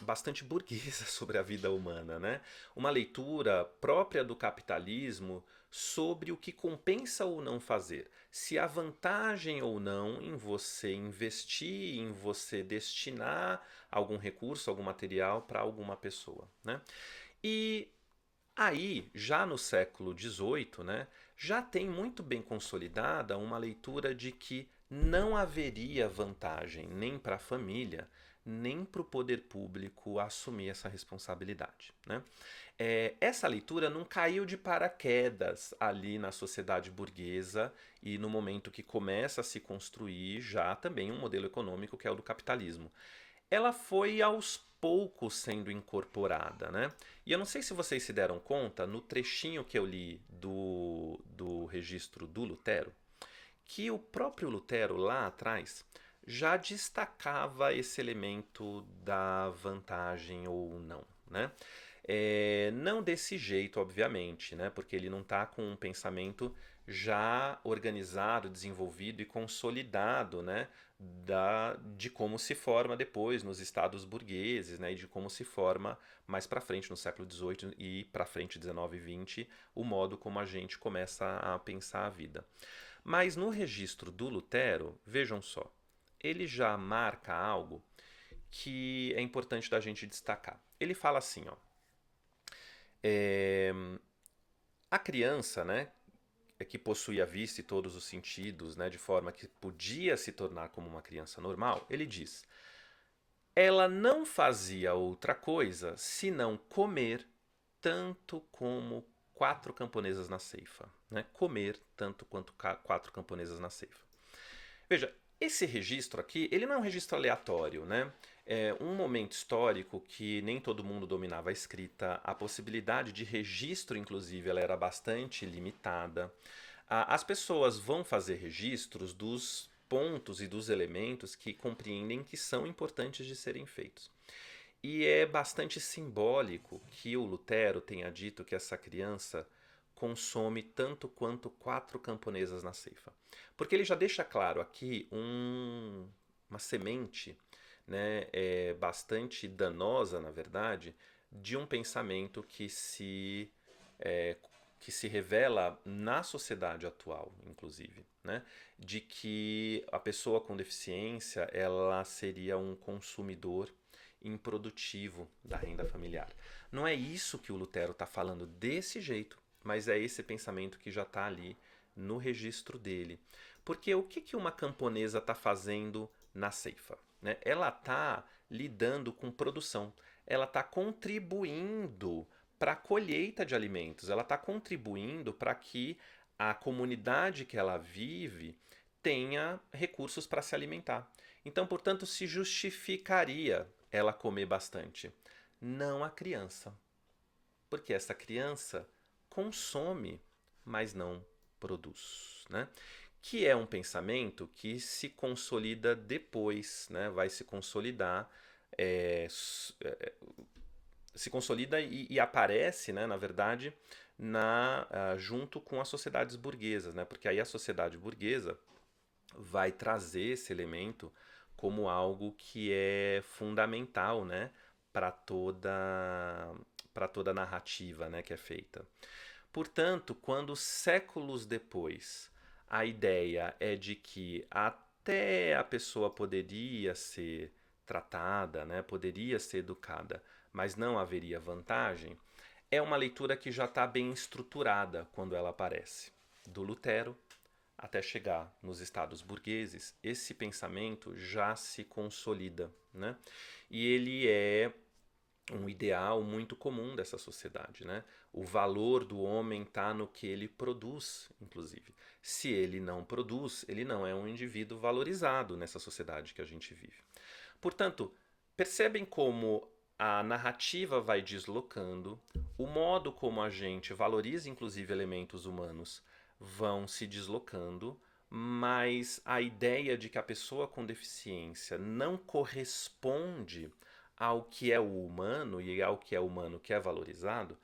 bastante burguesa sobre a vida humana, né? Uma leitura própria do capitalismo sobre o que compensa ou não fazer. Se há vantagem ou não em você investir, em você destinar algum recurso, algum material para alguma pessoa, né? E aí, já no século XVIII, né, já tem muito bem consolidada uma leitura de que não haveria vantagem nem para a família, nem para o poder público assumir essa responsabilidade. Né? Essa leitura não caiu de paraquedas ali na sociedade burguesa e no momento que começa a se construir já também um modelo econômico que é o do capitalismo. Ela foi aos poucos sendo incorporada, né? E eu não sei se vocês se deram conta, no trechinho que eu li do registro do Lutero, que o próprio Lutero lá atrás já destacava esse elemento da vantagem ou não, né? Não desse jeito, obviamente, né? Porque ele não está com um pensamento já organizado, desenvolvido e consolidado, né? De como se forma depois nos estados burgueses, né? E de como se forma mais para frente no século XVIII e para frente 19 e 20, o modo como a gente começa a pensar a vida. Mas no registro do Lutero, vejam só, ele já marca algo que é importante da gente destacar. Ele fala assim, ó, é, a criança, né, que possuía a vista e todos os sentidos, né, de forma que podia se tornar como uma criança normal, ele diz, ela não fazia outra coisa senão comer tanto como 4 camponesas na ceifa. Né? Comer tanto quanto 4 camponesas na ceifa. Veja, esse registro aqui, ele não é um registro aleatório, né? É um momento histórico que nem todo mundo dominava a escrita, a possibilidade de registro, inclusive, ela era bastante limitada. As pessoas vão fazer registros dos pontos e dos elementos que compreendem que são importantes de serem feitos. E é bastante simbólico que o Lutero tenha dito que essa criança consome tanto quanto 4 camponesas na ceifa. Porque ele já deixa claro aqui uma semente, né, bastante danosa, na verdade, de um pensamento é, que se revela na sociedade atual, inclusive, né, de que a pessoa com deficiência ela seria um consumidor improdutivo da renda familiar. Não é isso que o Lutero está falando desse jeito, mas é esse pensamento que já está ali no registro dele. Porque o que uma camponesa está fazendo na ceifa? Né? Ela está lidando com produção, ela está contribuindo para a colheita de alimentos, ela está contribuindo para que a comunidade que ela vive tenha recursos para se alimentar. Então, portanto, se justificaria ela comer bastante. Não a criança. Porque essa criança consome, mas não produz. Né? Que é um pensamento que se consolida depois, né? Vai se consolidar, se consolida e aparece, né, na verdade, junto com as sociedades burguesas, né? Porque aí a sociedade burguesa vai trazer esse elemento como algo que é fundamental, né, para toda a narrativa, né, que é feita. Portanto, quando séculos depois a ideia é de que até a pessoa poderia ser tratada, né, poderia ser educada, mas não haveria vantagem, é uma leitura que já está bem estruturada quando ela aparece. Do Lutero até chegar nos estados burgueses, esse pensamento já se consolida, né? E ele é um ideal muito comum dessa sociedade, né? O valor do homem está no que ele produz, inclusive. Se ele não produz, ele não é um indivíduo valorizado nessa sociedade que a gente vive. Portanto, percebem como a narrativa vai deslocando, o modo como a gente valoriza, inclusive, elementos humanos vão se deslocando, mas a ideia de que a pessoa com deficiência não corresponde ao que é o humano e ao que é humano que é valorizado,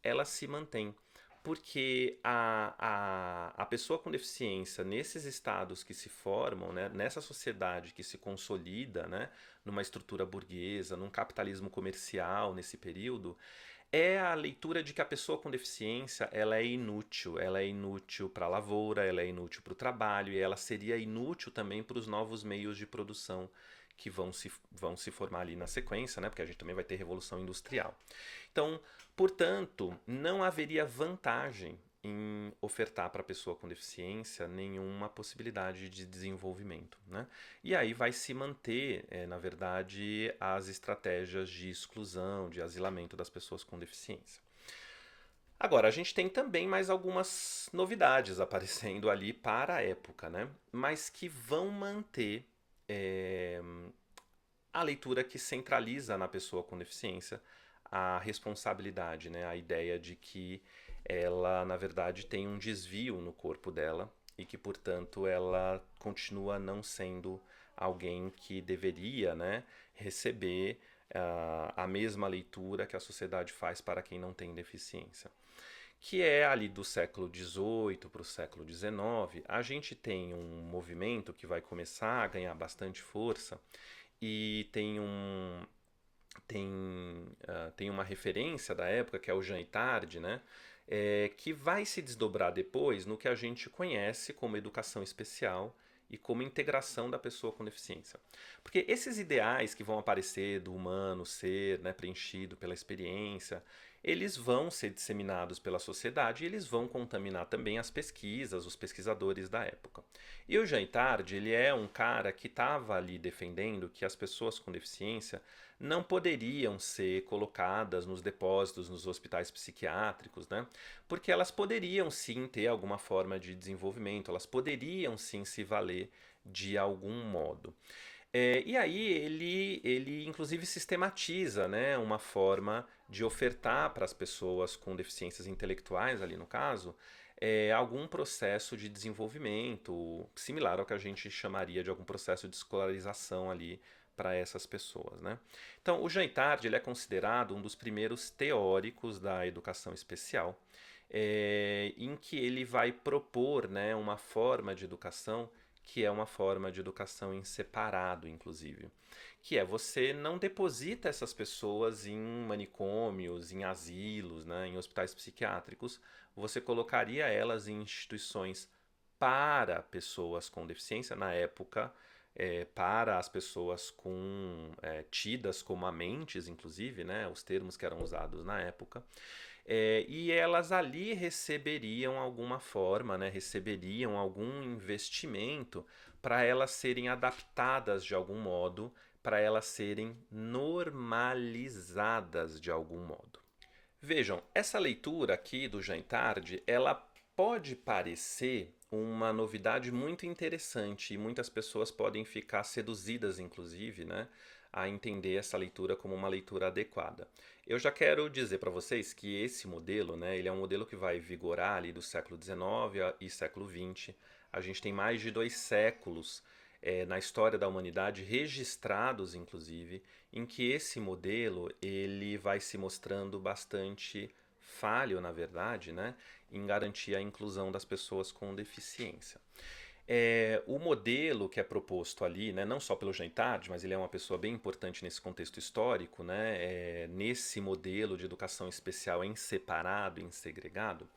ela se mantém. porque a pessoa com deficiência, nesses estados que se formam, né, nessa sociedade que se consolida, né, numa estrutura burguesa, num capitalismo comercial nesse período, é a leitura de que a pessoa com deficiência ela é inútil para a lavoura, ela é inútil para o trabalho e ela seria inútil também para os novos meios de produção que vão se formar ali na sequência, né? Porque a gente também vai ter revolução industrial. Então, portanto, não haveria vantagem em ofertar para a pessoa com deficiência nenhuma possibilidade de desenvolvimento, né? E aí vai se manter, na verdade, as estratégias de exclusão, de asilamento das pessoas com deficiência. Agora, a gente tem também mais algumas novidades aparecendo ali para a época, né? Mas que vão manter é, a leitura que centraliza na pessoa com deficiência a responsabilidade, né? A ideia de que ela, na verdade, tem um desvio no corpo dela e que, portanto, ela continua não sendo alguém que deveria, né, receber a mesma leitura que a sociedade faz para quem não tem deficiência. Que é ali do século XVIII para o século XIX, a gente tem um movimento que vai começar a ganhar bastante força e tem uma referência da época, que é o Jean Itard, né? Que vai se desdobrar depois no que a gente conhece como educação especial e como integração da pessoa com deficiência. Porque esses ideais que vão aparecer do humano ser, né, preenchido pela experiência, eles vão ser disseminados pela sociedade e eles vão contaminar também as pesquisas, os pesquisadores da época. E o Jean Itard, ele é um cara que estava ali defendendo que as pessoas com deficiência não poderiam ser colocadas nos depósitos, nos hospitais psiquiátricos, né? Porque elas poderiam sim ter alguma forma de desenvolvimento, elas poderiam sim se valer de algum modo. E aí ele inclusive sistematiza, né, uma forma de ofertar para as pessoas com deficiências intelectuais, ali no caso, algum processo de desenvolvimento similar ao que a gente chamaria de algum processo de escolarização ali para essas pessoas, né? Então, o Jean Itard, ele é considerado um dos primeiros teóricos da educação especial, em que ele vai propor, né, uma forma de educação que é uma forma de educação em separado, inclusive. Que é você não deposita essas pessoas em manicômios, em asilos, né, em hospitais psiquiátricos, você colocaria elas em instituições para pessoas com deficiência, na época, para as pessoas tidas como amentes, inclusive, né, os termos que eram usados na época. E elas ali receberiam alguma forma, né, receberiam algum investimento para elas serem adaptadas de algum modo, para elas serem normalizadas de algum modo. Vejam, essa leitura aqui do Jean Itard, ela pode parecer uma novidade muito interessante e muitas pessoas podem ficar seduzidas, inclusive, né, a entender essa leitura como uma leitura adequada. Eu já quero dizer para vocês que esse modelo, né, ele é um modelo que vai vigorar ali do século XIX e século XX. A gente tem mais de 2 séculos na história da humanidade registrados, inclusive, em que esse modelo ele vai se mostrando bastante falho, na verdade, né, em garantir a inclusão das pessoas com deficiência. O modelo que é proposto ali, né, não só pelo Jean Itard, mas ele é uma pessoa bem importante nesse contexto histórico, né, nesse modelo de educação especial em separado, em segregado,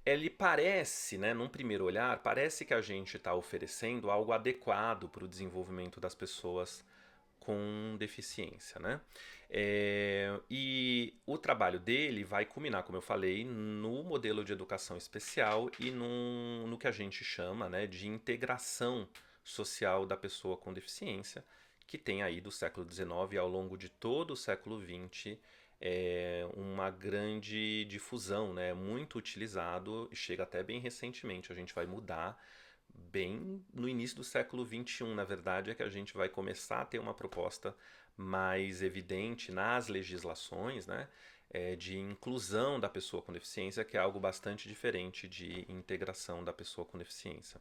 ele parece, né, num primeiro olhar, parece que a gente está oferecendo algo adequado para o desenvolvimento das pessoas com deficiência, né? E o trabalho dele vai culminar, como eu falei, no modelo de educação especial e no que a gente chama, né, de integração social da pessoa com deficiência, que tem aí do século XIX ao longo de todo o século XX uma grande difusão, né, muito utilizado e chega até bem recentemente. A gente vai mudar bem no início do século XXI, na verdade, é que a gente vai começar a ter uma proposta mais evidente nas legislações, né, de inclusão da pessoa com deficiência, que é algo bastante diferente de integração da pessoa com deficiência.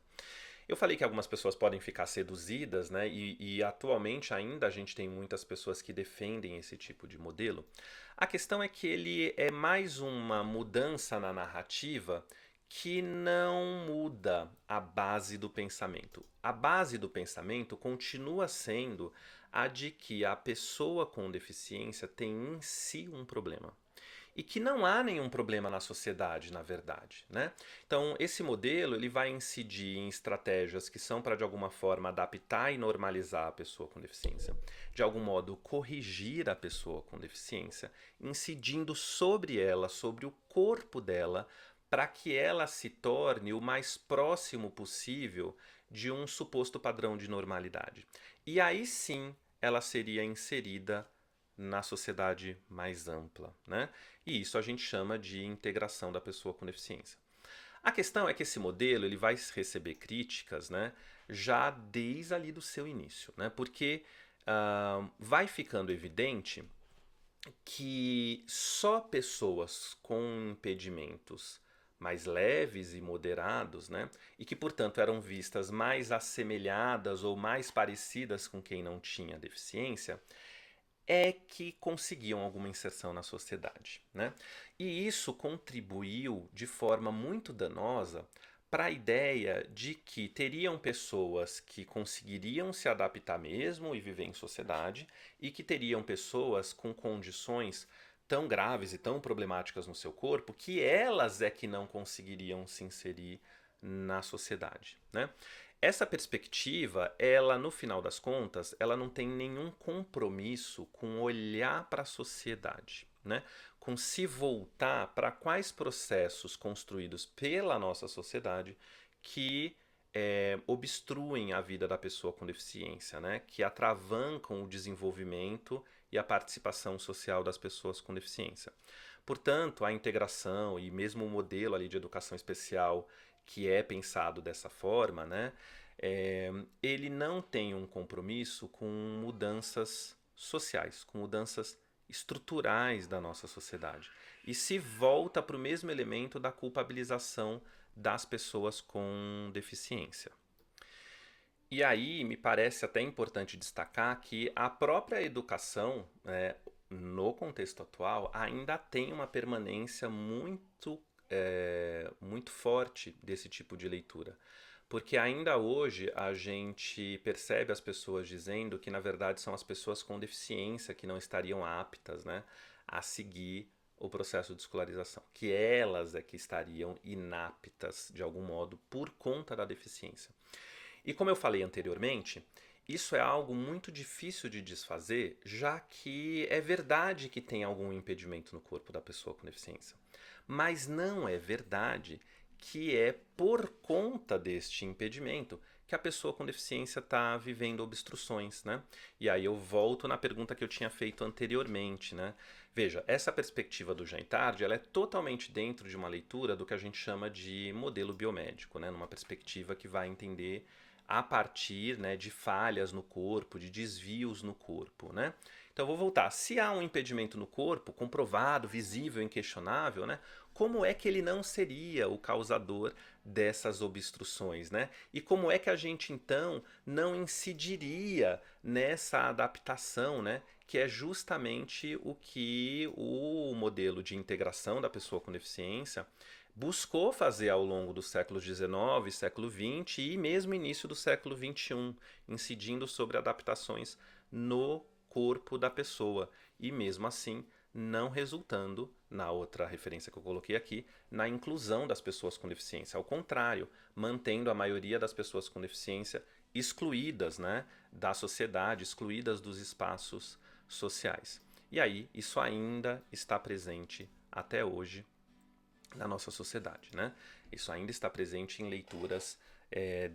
Eu falei que algumas pessoas podem ficar seduzidas, né? E atualmente ainda a gente tem muitas pessoas que defendem esse tipo de modelo. A questão é que ele é mais uma mudança na narrativa que não muda a base do pensamento. A base do pensamento continua sendo a de que a pessoa com deficiência tem em si um problema e que não há nenhum problema na sociedade, na verdade, né? Então, esse modelo ele vai incidir em estratégias que são para de alguma forma adaptar e normalizar a pessoa com deficiência, de algum modo corrigir a pessoa com deficiência, incidindo sobre ela, sobre o corpo dela, para que ela se torne o mais próximo possível de um suposto padrão de normalidade. E aí sim, ela seria inserida na sociedade mais ampla, né? E isso a gente chama de integração da pessoa com deficiência. A questão é que esse modelo ele vai receber críticas, né, já desde ali do seu início, né? Porque vai ficando evidente que só pessoas com impedimentos mais leves e moderados, né, e que portanto eram vistas mais assemelhadas ou mais parecidas com quem não tinha deficiência, é que conseguiam alguma inserção na sociedade, né? E isso contribuiu de forma muito danosa para a ideia de que teriam pessoas que conseguiriam se adaptar mesmo e viver em sociedade e que teriam pessoas com condições tão graves e tão problemáticas no seu corpo que elas é que não conseguiriam se inserir na sociedade, né? Essa perspectiva, ela no final das contas, ela não tem nenhum compromisso com olhar para a sociedade, né? Com se voltar para quais processos construídos pela nossa sociedade que obstruem a vida da pessoa com deficiência, né? Que atravancam o desenvolvimento e a participação social das pessoas com deficiência. Portanto, a integração e mesmo o modelo ali de educação especial que é pensado dessa forma, né, ele não tem um compromisso com mudanças sociais, com mudanças estruturais da nossa sociedade. E se volta para o mesmo elemento da culpabilização das pessoas com deficiência. E aí me parece até importante destacar que a própria educação, né, no contexto atual, ainda tem uma permanência muito forte desse tipo de leitura. Porque ainda hoje a gente percebe as pessoas dizendo que na verdade são as pessoas com deficiência que não estariam aptas, né, a seguir o processo de escolarização, que elas é que estariam inaptas de algum modo por conta da deficiência. E como eu falei anteriormente, isso é algo muito difícil de desfazer, já que é verdade que tem algum impedimento no corpo da pessoa com deficiência. Mas não é verdade que é por conta deste impedimento que a pessoa com deficiência está vivendo obstruções, né? E aí eu volto na pergunta que eu tinha feito anteriormente, né? Veja, essa perspectiva do Jean Tarde, ela é totalmente dentro de uma leitura do que a gente chama de modelo biomédico, né? Numa perspectiva que vai entender a partir, né, de falhas no corpo, de desvios no corpo, né? Então, eu vou voltar. Se há um impedimento no corpo, comprovado, visível, inquestionável, né? Como é que ele não seria o causador dessas obstruções, né? E como é que a gente, então, não incidiria nessa adaptação, né? Que é justamente o que o modelo de integração da pessoa com deficiência buscou fazer ao longo dos séculos XIX, século XX e mesmo início do século XXI, incidindo sobre adaptações no corpo da pessoa e mesmo assim não resultando, na outra referência que eu coloquei aqui, na inclusão das pessoas com deficiência. Ao contrário, mantendo a maioria das pessoas com deficiência excluídas, né, da sociedade, excluídas dos espaços sociais. E aí, isso ainda está presente até hoje na nossa sociedade, né? Isso ainda está presente em leituras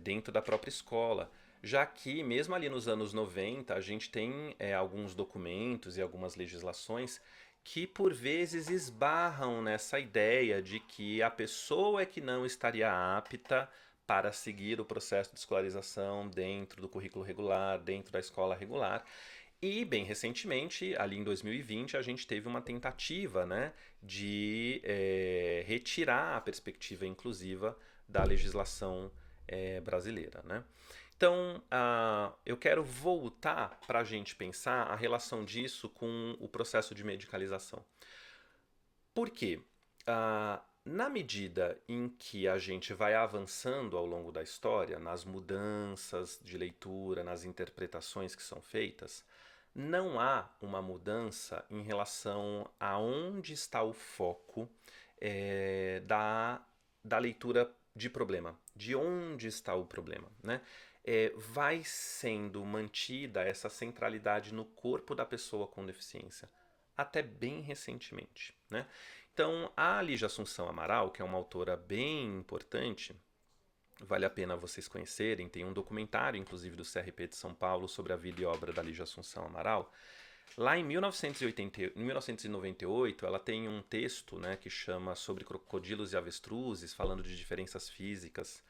dentro da própria escola, já que mesmo ali nos anos 90 a gente tem alguns documentos e algumas legislações que por vezes esbarram nessa ideia de que a pessoa é que não estaria apta para seguir o processo de escolarização dentro do currículo regular, dentro da escola regular. E, bem recentemente, ali em 2020, a gente teve uma tentativa, né, de retirar a perspectiva inclusiva da legislação brasileira, né? Então, eu quero voltar para a gente pensar a relação disso com o processo de medicalização. Por quê? Na medida em que a gente vai avançando ao longo da história, nas mudanças de leitura, nas interpretações que são feitas, não há uma mudança em relação a onde está o foco da leitura de problema, de onde está o problema, né? Vai sendo mantida essa centralidade no corpo da pessoa com deficiência, até bem recentemente, né? Então, a Lígia Assunção Amaral, que é uma autora bem importante, vale a pena vocês conhecerem, tem um documentário, inclusive, do CRP de São Paulo sobre a vida e obra da Lígia Assunção Amaral. Lá em 1998, ela tem um texto, né, que chama Sobre Crocodilos e Avestruzes, falando de diferenças físicas.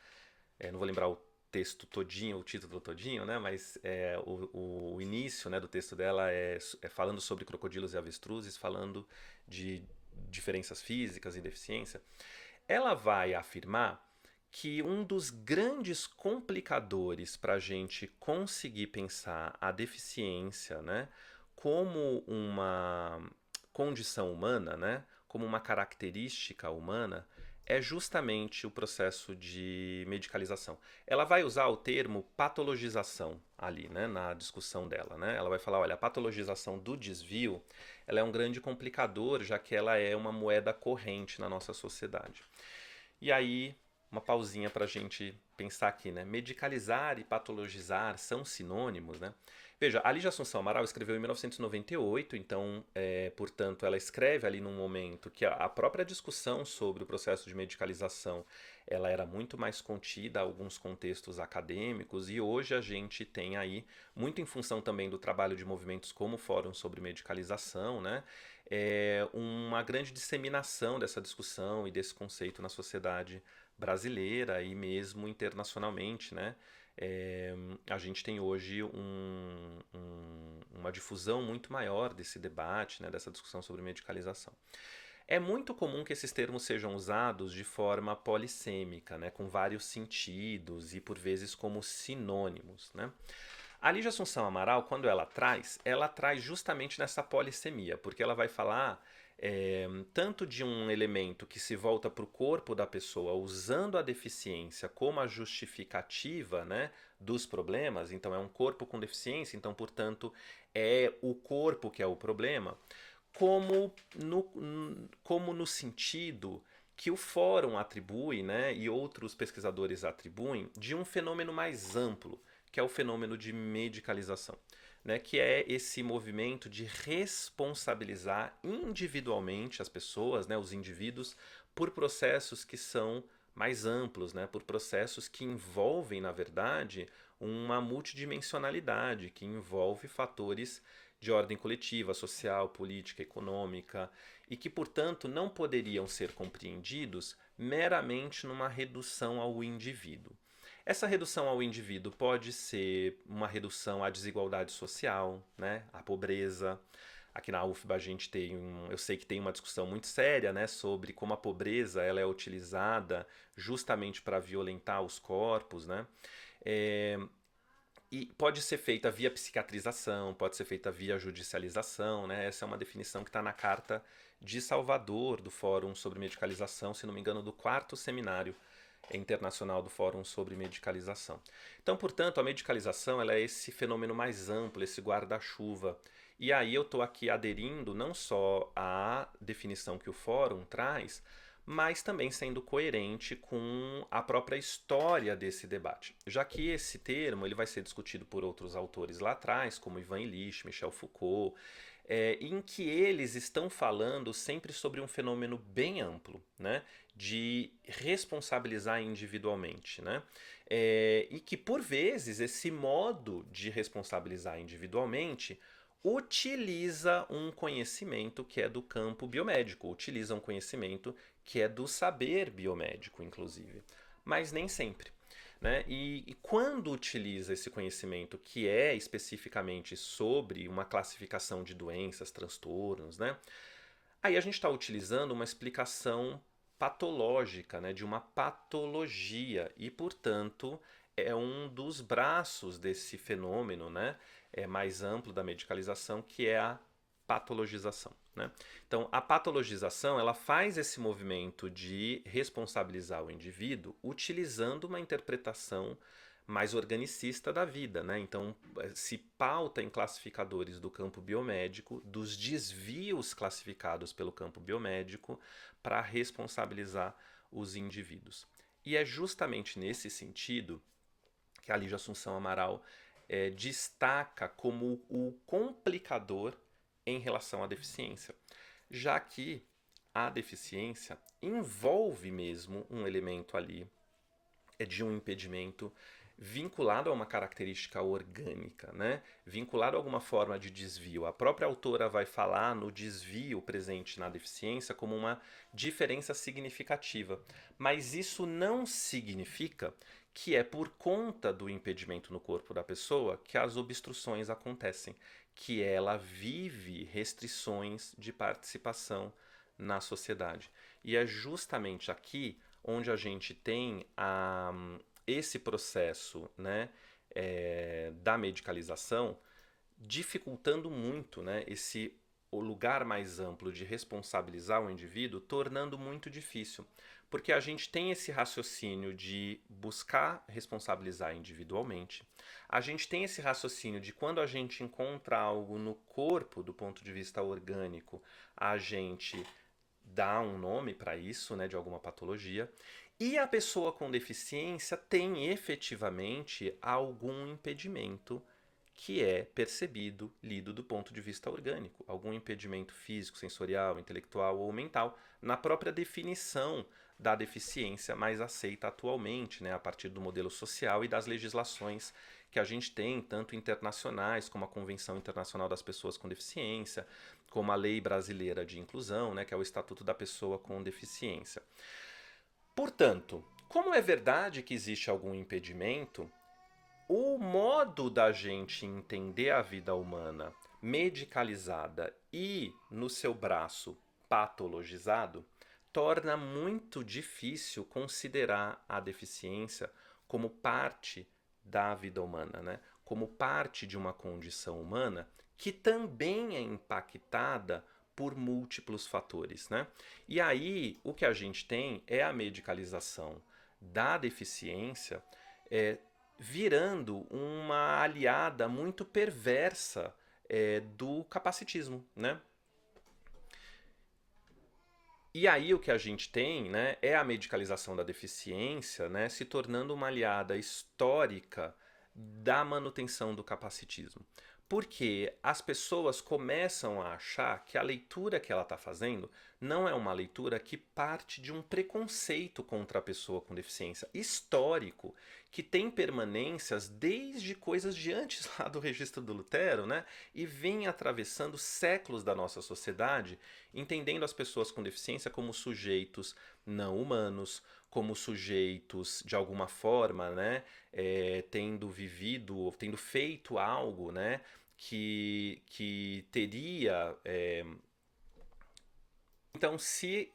Não vou lembrar o texto todinho, o título todinho, né, mas o início, né, do texto dela é falando sobre crocodilos e avestruzes, falando de diferenças físicas e deficiência. Ela vai afirmar que um dos grandes complicadores para a gente conseguir pensar a deficiência, né, como uma condição humana, né, como uma característica humana, é justamente o processo de medicalização. Ela vai usar o termo patologização ali, né, na discussão dela, né? Ela vai falar, olha, a patologização do desvio, ela é um grande complicador, já que ela é uma moeda corrente na nossa sociedade. E aí, uma pausinha para a gente pensar aqui, né? Medicalizar e patologizar são sinônimos, né? Veja, a Lígia Assunção Amaral escreveu em 1998, então, portanto, ela escreve ali num momento que a própria discussão sobre o processo de medicalização ela era muito mais contida a alguns contextos acadêmicos, e hoje a gente tem aí, muito em função também do trabalho de movimentos como o Fórum sobre Medicalização, né? Uma grande disseminação dessa discussão e desse conceito na sociedade brasileira e mesmo internacionalmente, né? A gente tem hoje uma difusão muito maior desse debate, né, dessa discussão sobre medicalização. É muito comum que esses termos sejam usados de forma polissêmica, né, com vários sentidos e por vezes como sinônimos, né? A Lígia Assunção Amaral, quando ela traz justamente nessa polissemia, porque ela vai falar tanto de um elemento que se volta para o corpo da pessoa usando a deficiência como a justificativa, né, dos problemas, então é um corpo com deficiência, então, portanto, é o corpo que é o problema, como no sentido que o fórum atribui, né, e outros pesquisadores atribuem, de um fenômeno mais amplo, que é o fenômeno de medicalização, né, que é esse movimento de responsabilizar individualmente as pessoas, né, os indivíduos, por processos que são mais amplos, né, por processos que envolvem, na verdade, uma multidimensionalidade, que envolve fatores de ordem coletiva, social, política, econômica, e que, portanto, não poderiam ser compreendidos meramente numa redução ao indivíduo. Essa redução ao indivíduo pode ser uma redução à desigualdade social, né, à pobreza. Aqui na UFBA a gente eu sei que tem uma discussão muito séria, né, sobre como a pobreza ela é utilizada justamente para violentar os corpos, né? E pode ser feita via psiquiatrização, pode ser feita via judicialização, né? Essa é uma definição que está na Carta de Salvador do Fórum sobre Medicalização, se não me engano, do 4º seminário internacional do Fórum sobre Medicalização. Então, portanto, a medicalização ela é esse fenômeno mais amplo, esse guarda-chuva. E aí eu estou aqui aderindo não só à definição que o Fórum traz, mas também sendo coerente com a própria história desse debate, já que esse termo ele vai ser discutido por outros autores lá atrás, como Ivan Illich, Michel Foucault, em que eles estão falando sempre sobre um fenômeno bem amplo, né, de responsabilizar individualmente, né, e que por vezes esse modo de responsabilizar individualmente utiliza um conhecimento que é do campo biomédico, utiliza um conhecimento que é do saber biomédico, inclusive, mas nem sempre. Né? E quando utiliza esse conhecimento que é especificamente sobre uma classificação de doenças, transtornos, né? Aí a gente está utilizando uma explicação patológica, né, de uma patologia e, portanto, é um dos braços desse fenômeno, né, mais amplo da medicalização, que é a patologização, né? Então, a patologização, ela faz esse movimento de responsabilizar o indivíduo utilizando uma interpretação mais organicista da vida, né? Então, se pauta em classificadores do campo biomédico, dos desvios classificados pelo campo biomédico para responsabilizar os indivíduos. E é justamente nesse sentido que a Lígia Assunção Amaral destaca como o complicador em relação à deficiência, já que a deficiência envolve mesmo um elemento ali de um impedimento vinculado a uma característica orgânica, né? Vinculado a alguma forma de desvio. A própria autora vai falar no desvio presente na deficiência como uma diferença significativa. Mas isso não significa que é por conta do impedimento no corpo da pessoa que as obstruções acontecem, que ela vive restrições de participação na sociedade. E é justamente aqui onde a gente tem esse processo, né, da medicalização dificultando muito, né, o lugar mais amplo de responsabilizar o indivíduo, tornando muito difícil. Porque a gente tem esse raciocínio de buscar responsabilizar individualmente. A gente tem esse raciocínio de quando a gente encontra algo no corpo, do ponto de vista orgânico, a gente dá um nome para isso, né, de alguma patologia. E a pessoa com deficiência tem efetivamente algum impedimento que é percebido, lido do ponto de vista orgânico, algum impedimento físico, sensorial, intelectual ou mental, na própria definição da deficiência mais aceita atualmente, né, a partir do modelo social e das legislações que a gente tem, tanto internacionais, como a Convenção Internacional das Pessoas com Deficiência, como a Lei Brasileira de Inclusão, né, que é o Estatuto da Pessoa com Deficiência. Portanto, como é verdade que existe algum impedimento, o modo da gente entender a vida humana medicalizada e no seu braço patologizado torna muito difícil considerar a deficiência como parte da vida humana, né? Como parte de uma condição humana que também é impactada por múltiplos fatores, né? E aí o que a gente tem é a medicalização da deficiência virando uma aliada muito perversa do capacitismo, né? E aí o que a gente tem, né, é a medicalização da deficiência, né, se tornando uma aliada histórica da manutenção do capacitismo. Porque as pessoas começam a achar que a leitura que ela está fazendo não é uma leitura que parte de um preconceito contra a pessoa com deficiência histórico, que tem permanências desde coisas de antes lá do registro do Lutero, né? E vem atravessando séculos da nossa sociedade, entendendo as pessoas com deficiência como sujeitos não humanos, como sujeitos de alguma forma, né? Tendo vivido, tendo feito algo, né? Que teria. Então, se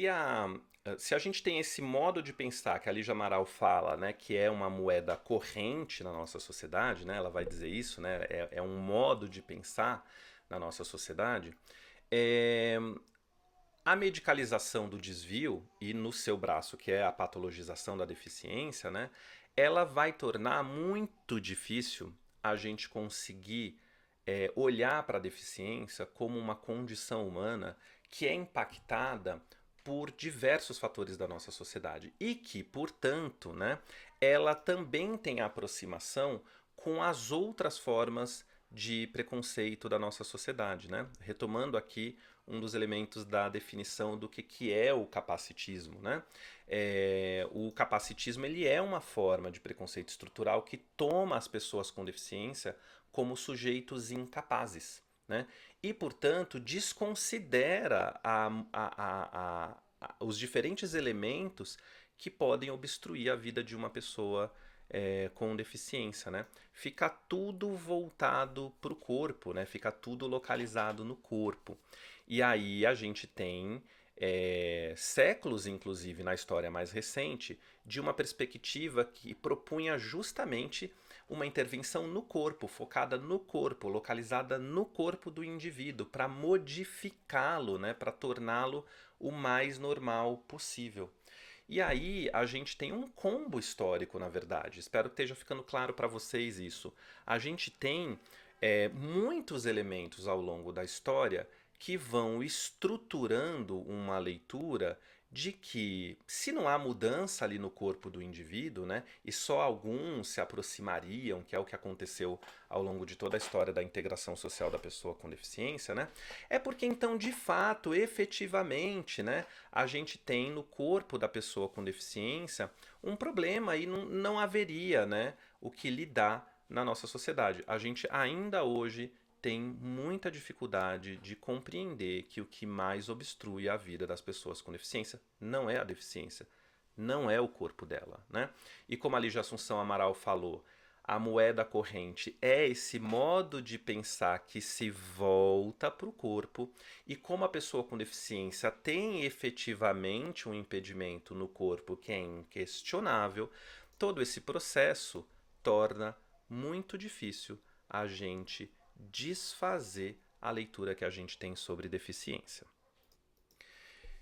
a gente tem esse modo de pensar que a Lígia Amaral fala, né, que é uma moeda corrente na nossa sociedade, né, ela vai dizer isso, né, é um modo de pensar na nossa sociedade, a medicalização do desvio, e no seu braço, que é a patologização da deficiência, né, ela vai tornar muito difícil a gente conseguir olhar para a deficiência como uma condição humana que é impactada por diversos fatores da nossa sociedade e que, portanto, né, ela também tem aproximação com as outras formas de preconceito da nossa sociedade, né? Retomando aqui um dos elementos da definição do que é o capacitismo, né? O capacitismo ele é uma forma de preconceito estrutural que toma as pessoas com deficiência como sujeitos incapazes, né? E, portanto, desconsidera os diferentes elementos que podem obstruir a vida de uma pessoa com deficiência, né? Fica tudo voltado para o corpo, né? Fica tudo localizado no corpo. E aí a gente tem séculos, inclusive, na história mais recente, de uma perspectiva que propunha justamente uma intervenção no corpo, focada no corpo, localizada no corpo do indivíduo, para modificá-lo, né, para torná-lo o mais normal possível. E aí a gente tem um combo histórico, na verdade. Espero que esteja ficando claro para vocês isso. A gente tem muitos elementos ao longo da história que vão estruturando uma leitura de que, se não há mudança ali no corpo do indivíduo, né, e só alguns se aproximariam, que é o que aconteceu ao longo de toda a história da integração social da pessoa com deficiência, né, é porque então, de fato, efetivamente, né, a gente tem no corpo da pessoa com deficiência um problema e não haveria, né, o que lidar na nossa sociedade. A gente ainda hoje tem muita dificuldade de compreender que o que mais obstrui a vida das pessoas com deficiência não é a deficiência, não é o corpo dela, né? E como a Lígia Assunção Amaral falou, a moeda corrente é esse modo de pensar que se volta para o corpo, e como a pessoa com deficiência tem efetivamente um impedimento no corpo que é inquestionável, todo esse processo torna muito difícil a gente desfazer a leitura que a gente tem sobre deficiência.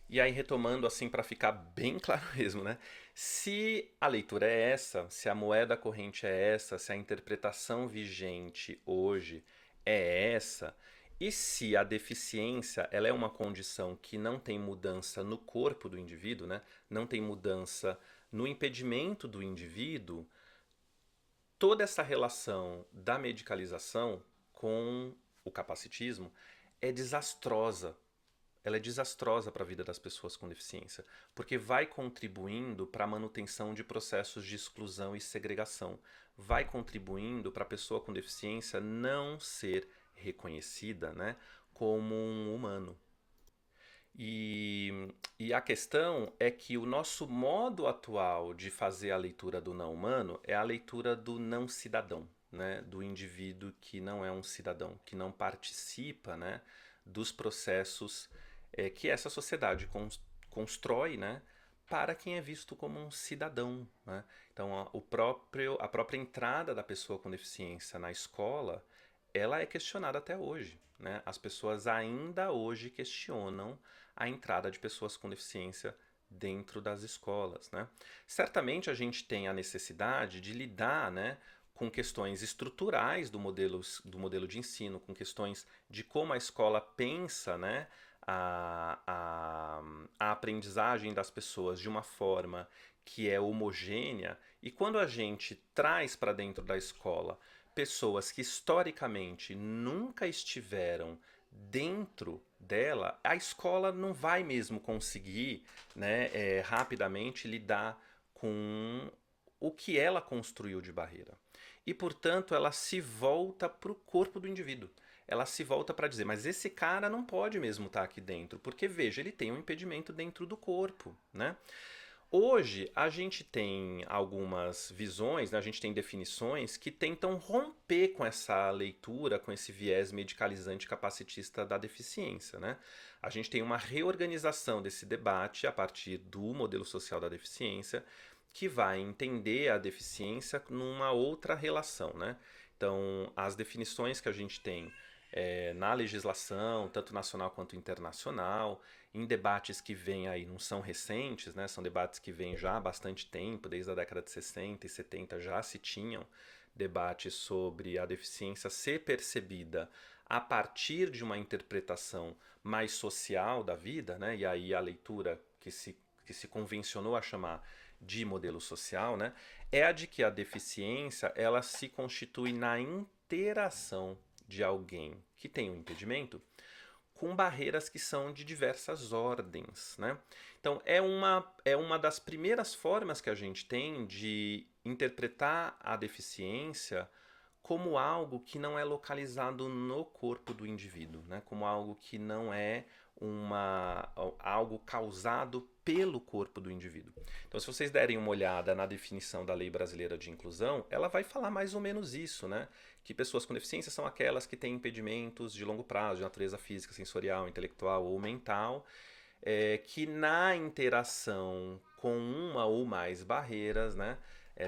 E aí, retomando assim para ficar bem claro mesmo, né? Se a leitura é essa, se a moeda corrente é essa, se a interpretação vigente hoje é essa, e se a deficiência ela é uma condição que não tem mudança no corpo do indivíduo, né? Não tem mudança no impedimento do indivíduo, toda essa relação da medicalização com o capacitismo é desastrosa. Ela é desastrosa para a vida das pessoas com deficiência, porque vai contribuindo para a manutenção de processos de exclusão e segregação, vai contribuindo para a pessoa com deficiência não ser reconhecida, né, como um humano. E a questão é que o nosso modo atual de fazer a leitura do não humano é a leitura do não cidadão, né? Do indivíduo que não é um cidadão, que não participa, né, dos processos que essa sociedade constrói, né, para quem é visto como um cidadão, né? Então a própria entrada da pessoa com deficiência na escola, ela é questionada até hoje, né? As pessoas ainda hoje questionam a entrada de pessoas com deficiência dentro das escolas, né? Certamente a gente tem a necessidade de lidar, né, com questões estruturais do modelo de ensino, com questões de como a escola pensa, né, a aprendizagem das pessoas de uma forma que é homogênea, e quando a gente traz para dentro da escola pessoas que historicamente nunca estiveram dentro dela, a escola não vai mesmo conseguir, né, rapidamente lidar com o que ela construiu de barreira. E, portanto, ela se volta para o corpo do indivíduo. Ela se volta para dizer, mas esse cara não pode mesmo estar aqui dentro, porque, veja, ele tem um impedimento dentro do corpo, né? Hoje, a gente tem algumas visões, né, a gente tem definições que tentam romper com essa leitura, com esse viés medicalizante capacitista da deficiência, né? A gente tem uma reorganização desse debate a partir do modelo social da deficiência, que vai entender a deficiência numa outra relação, né? Então, as definições que a gente tem na legislação, tanto nacional quanto internacional, em debates que vêm aí, não são recentes, né? São debates que vêm já há bastante tempo, desde a década de 60 e 70 já se tinham debates sobre a deficiência ser percebida a partir de uma interpretação mais social da vida, né? E aí a leitura que se convencionou a chamar de modelo social, né, é a de que a deficiência ela se constitui na interação de alguém que tem um impedimento com barreiras que são de diversas ordens, né? Então é uma das primeiras formas que a gente tem de interpretar a deficiência como algo que não é localizado no corpo do indivíduo, né? Como algo que não é algo causado pelo corpo do indivíduo. Então, se vocês derem uma olhada na definição da Lei Brasileira de Inclusão, ela vai falar mais ou menos isso, né? Que pessoas com deficiência são aquelas que têm impedimentos de longo prazo, de natureza física, sensorial, intelectual ou mental, que na interação com uma ou mais barreiras, né,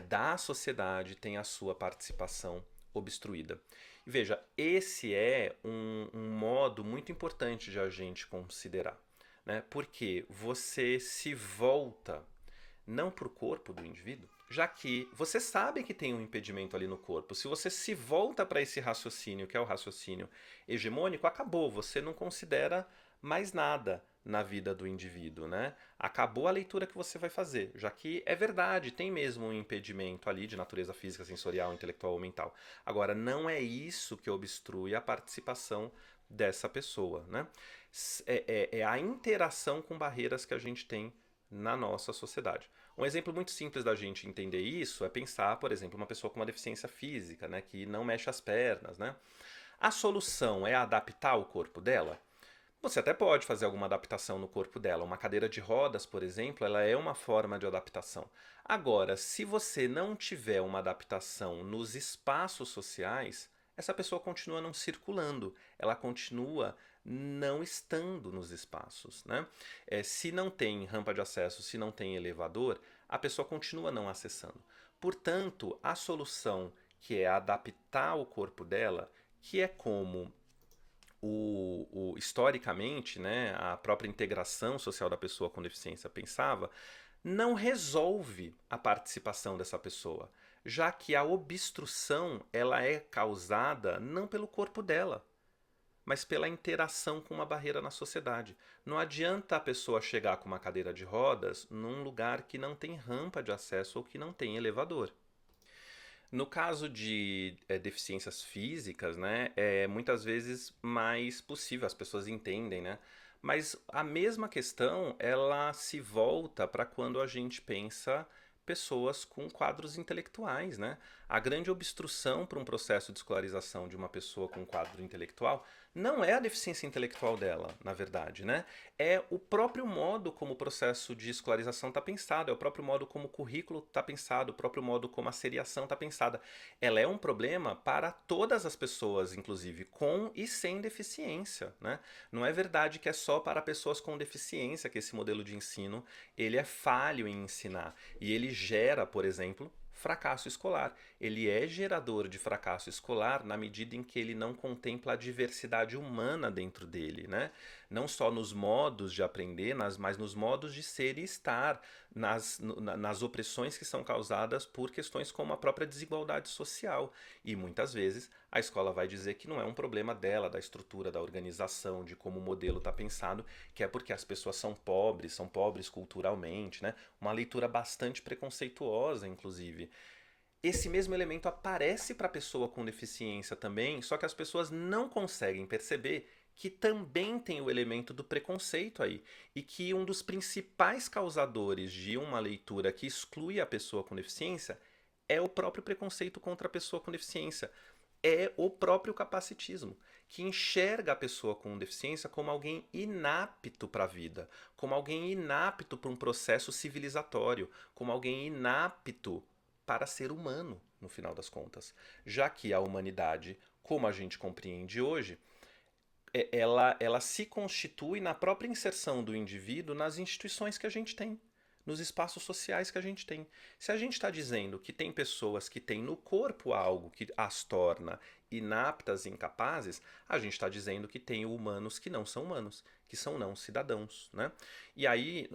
da sociedade tem a sua participação obstruída. E veja, esse é um modo muito importante de a gente considerar, né, porque você se volta não para o corpo do indivíduo, já que você sabe que tem um impedimento ali no corpo. Se você se volta para esse raciocínio, que é o raciocínio hegemônico, acabou, você não considera mais nada na vida do indivíduo, né? Acabou a leitura que você vai fazer, já que é verdade, tem mesmo um impedimento ali de natureza física, sensorial, intelectual ou mental. Agora, não é isso que obstrui a participação dessa pessoa, né? É a interação com barreiras que a gente tem na nossa sociedade. Um exemplo muito simples da gente entender isso é pensar, por exemplo, uma pessoa com uma deficiência física, né, que não mexe as pernas, né? A solução é adaptar o corpo dela? Você até pode fazer alguma adaptação no corpo dela. Uma cadeira de rodas, por exemplo, ela é uma forma de adaptação. Agora, se você não tiver uma adaptação nos espaços sociais, essa pessoa continua não circulando, ela continua não estando nos espaços, né? Se não tem rampa de acesso, se não tem elevador, a pessoa continua não acessando. Portanto, a solução que é adaptar o corpo dela, que é como historicamente, né, a própria integração social da pessoa com deficiência pensava, não resolve a participação dessa pessoa, já que a obstrução ela é causada não pelo corpo dela, mas pela interação com uma barreira na sociedade. Não adianta a pessoa chegar com uma cadeira de rodas num lugar que não tem rampa de acesso ou que não tem elevador. No caso de deficiências físicas, né, é muitas vezes mais possível, as pessoas entendem, né? Mas a mesma questão, ela se volta para quando a gente pensa pessoas com quadros intelectuais, né? A grande obstrução para um processo de escolarização de uma pessoa com quadro intelectual não é a deficiência intelectual dela, na verdade, né? É o próprio modo como o processo de escolarização está pensado, é o próprio modo como o currículo está pensado, o próprio modo como a seriação está pensada. Ela é um problema para todas as pessoas, inclusive com e sem deficiência, né? Não é verdade que é só para pessoas com deficiência que esse modelo de ensino ele é falho em ensinar e ele gera, por exemplo, fracasso escolar. Ele é gerador de fracasso escolar na medida em que ele não contempla a diversidade humana dentro dele, né? Não só nos modos de aprender, mas nos modos de ser e estar, nas opressões que são causadas por questões como a própria desigualdade social. E muitas vezes a escola vai dizer que não é um problema dela, da estrutura, da organização, de como o modelo está pensado, que é porque as pessoas são pobres culturalmente, né? Uma leitura bastante preconceituosa, inclusive. Esse mesmo elemento aparece para a pessoa com deficiência também, só que as pessoas não conseguem perceber que também tem o elemento do preconceito aí, e que um dos principais causadores de uma leitura que exclui a pessoa com deficiência é o próprio preconceito contra a pessoa com deficiência. É o próprio capacitismo, que enxerga a pessoa com deficiência como alguém inapto para a vida, como alguém inapto para um processo civilizatório, como alguém inapto para ser humano, no final das contas. Já que a humanidade, como a gente compreende hoje, ela se constitui na própria inserção do indivíduo nas instituições que a gente tem, nos espaços sociais que a gente tem. Se a gente está dizendo que tem pessoas que têm no corpo algo que as torna inaptas e incapazes, a gente está dizendo que tem humanos que não são humanos, que são não cidadãos, né? E aí,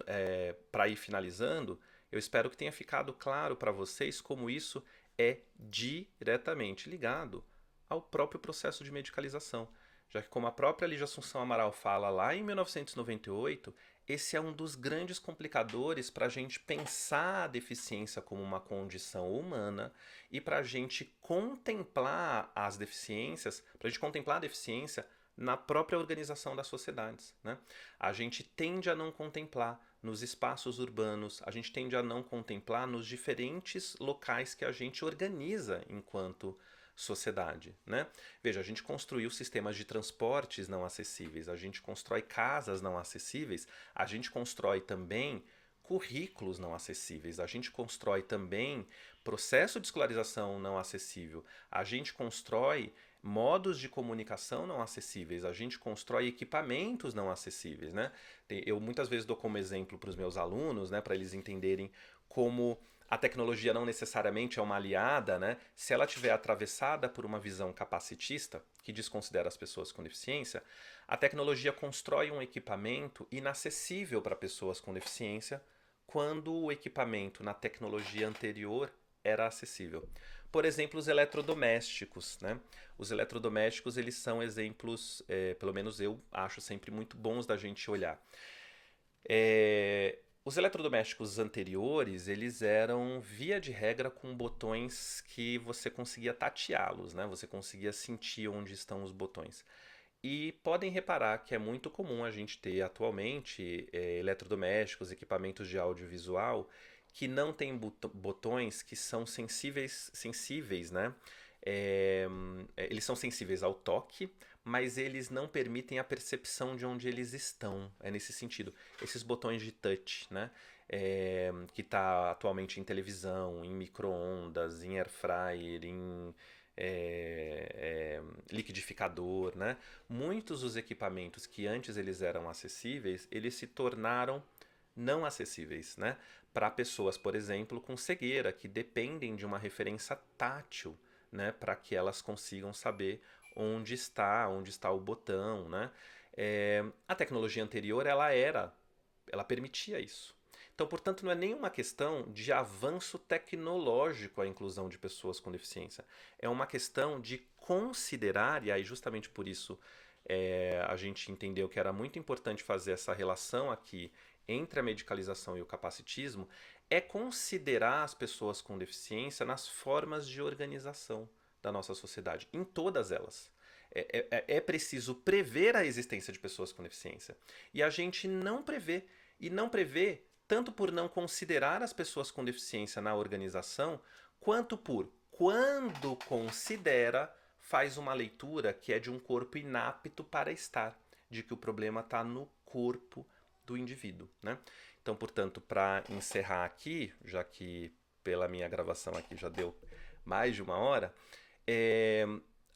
para ir finalizando, eu espero que tenha ficado claro para vocês como isso é diretamente ligado ao próprio processo de medicalização. Já que, como a própria Lígia Assunção Amaral fala lá em 1998, esse é um dos grandes complicadores para a gente pensar a deficiência como uma condição humana e para a gente contemplar as deficiências, para a gente contemplar a deficiência na própria organização das sociedades, né? A gente tende a não contemplar nos espaços urbanos, a gente tende a não contemplar nos diferentes locais que a gente organiza enquanto sociedade, né? Veja, a gente construiu sistemas de transportes não acessíveis, a gente constrói casas não acessíveis, a gente constrói também currículos não acessíveis, a gente constrói também processo de escolarização não acessível, a gente constrói modos de comunicação não acessíveis, a gente constrói equipamentos não acessíveis, né? Eu muitas vezes dou como exemplo para os meus alunos, né, para eles entenderem como a tecnologia não necessariamente é uma aliada, né? Se ela estiver atravessada por uma visão capacitista, que desconsidera as pessoas com deficiência, a tecnologia constrói um equipamento inacessível para pessoas com deficiência, quando o equipamento na tecnologia anterior era acessível. Por exemplo, os eletrodomésticos, né? Os eletrodomésticos, eles são exemplos, pelo menos eu acho sempre muito bons da gente olhar. Os eletrodomésticos anteriores, eles eram, via de regra, com botões que você conseguia tateá-los, né? Você conseguia sentir onde estão os botões. E podem reparar que é muito comum a gente ter atualmente eletrodomésticos, equipamentos de audiovisual que não têm botões que são sensíveis, né? Eles são sensíveis ao toque, mas eles não permitem a percepção de onde eles estão. É nesse sentido. Esses botões de touch, né? Que está atualmente em televisão, em micro-ondas, em air fryer, em liquidificador, né? Muitos dos equipamentos que antes eles eram acessíveis, eles se tornaram não acessíveis, né? Para pessoas, por exemplo, com cegueira, que dependem de uma referência tátil, né? Para que elas consigam saber onde está o botão, né? A tecnologia anterior, ela permitia isso. Então, portanto, não é nenhuma questão de avanço tecnológico a inclusão de pessoas com deficiência. É uma questão de considerar, e aí justamente por isso a gente entendeu que era muito importante fazer essa relação aqui entre a medicalização e o capacitismo, é considerar as pessoas com deficiência nas formas de organização da nossa sociedade, em todas elas. É preciso prever a existência de pessoas com deficiência. E a gente não prevê. E não prevê tanto por não considerar as pessoas com deficiência na organização, quanto por, quando considera, faz uma leitura que é de um corpo inapto para estar, de que o problema está no corpo do indivíduo, né? Então, portanto, para encerrar aqui, já que pela minha gravação aqui já deu mais de uma hora,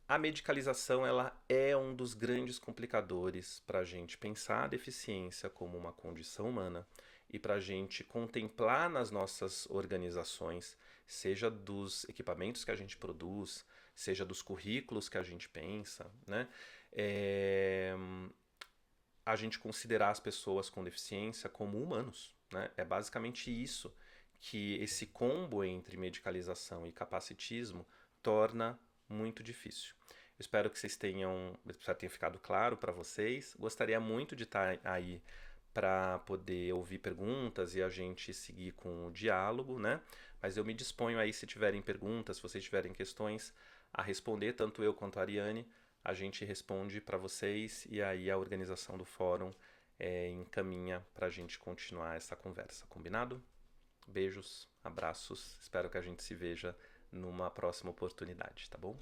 a medicalização ela é um dos grandes complicadores para a gente pensar a deficiência como uma condição humana e para a gente contemplar nas nossas organizações, seja dos equipamentos que a gente produz, seja dos currículos que a gente pensa, né? A gente considerar as pessoas com deficiência como humanos, né? É basicamente isso que esse combo entre medicalização e capacitismo torna muito difícil. Eu espero que espero que tenha ficado claro para vocês. Gostaria muito de estar aí para poder ouvir perguntas e a gente seguir com o diálogo, né? Mas eu me disponho aí, se tiverem perguntas, se vocês tiverem questões, a responder, tanto eu quanto a Ariane. A gente responde para vocês e aí a organização do fórum encaminha para a gente continuar essa conversa. Combinado? Beijos, abraços. Espero que a gente se veja numa próxima oportunidade, tá bom?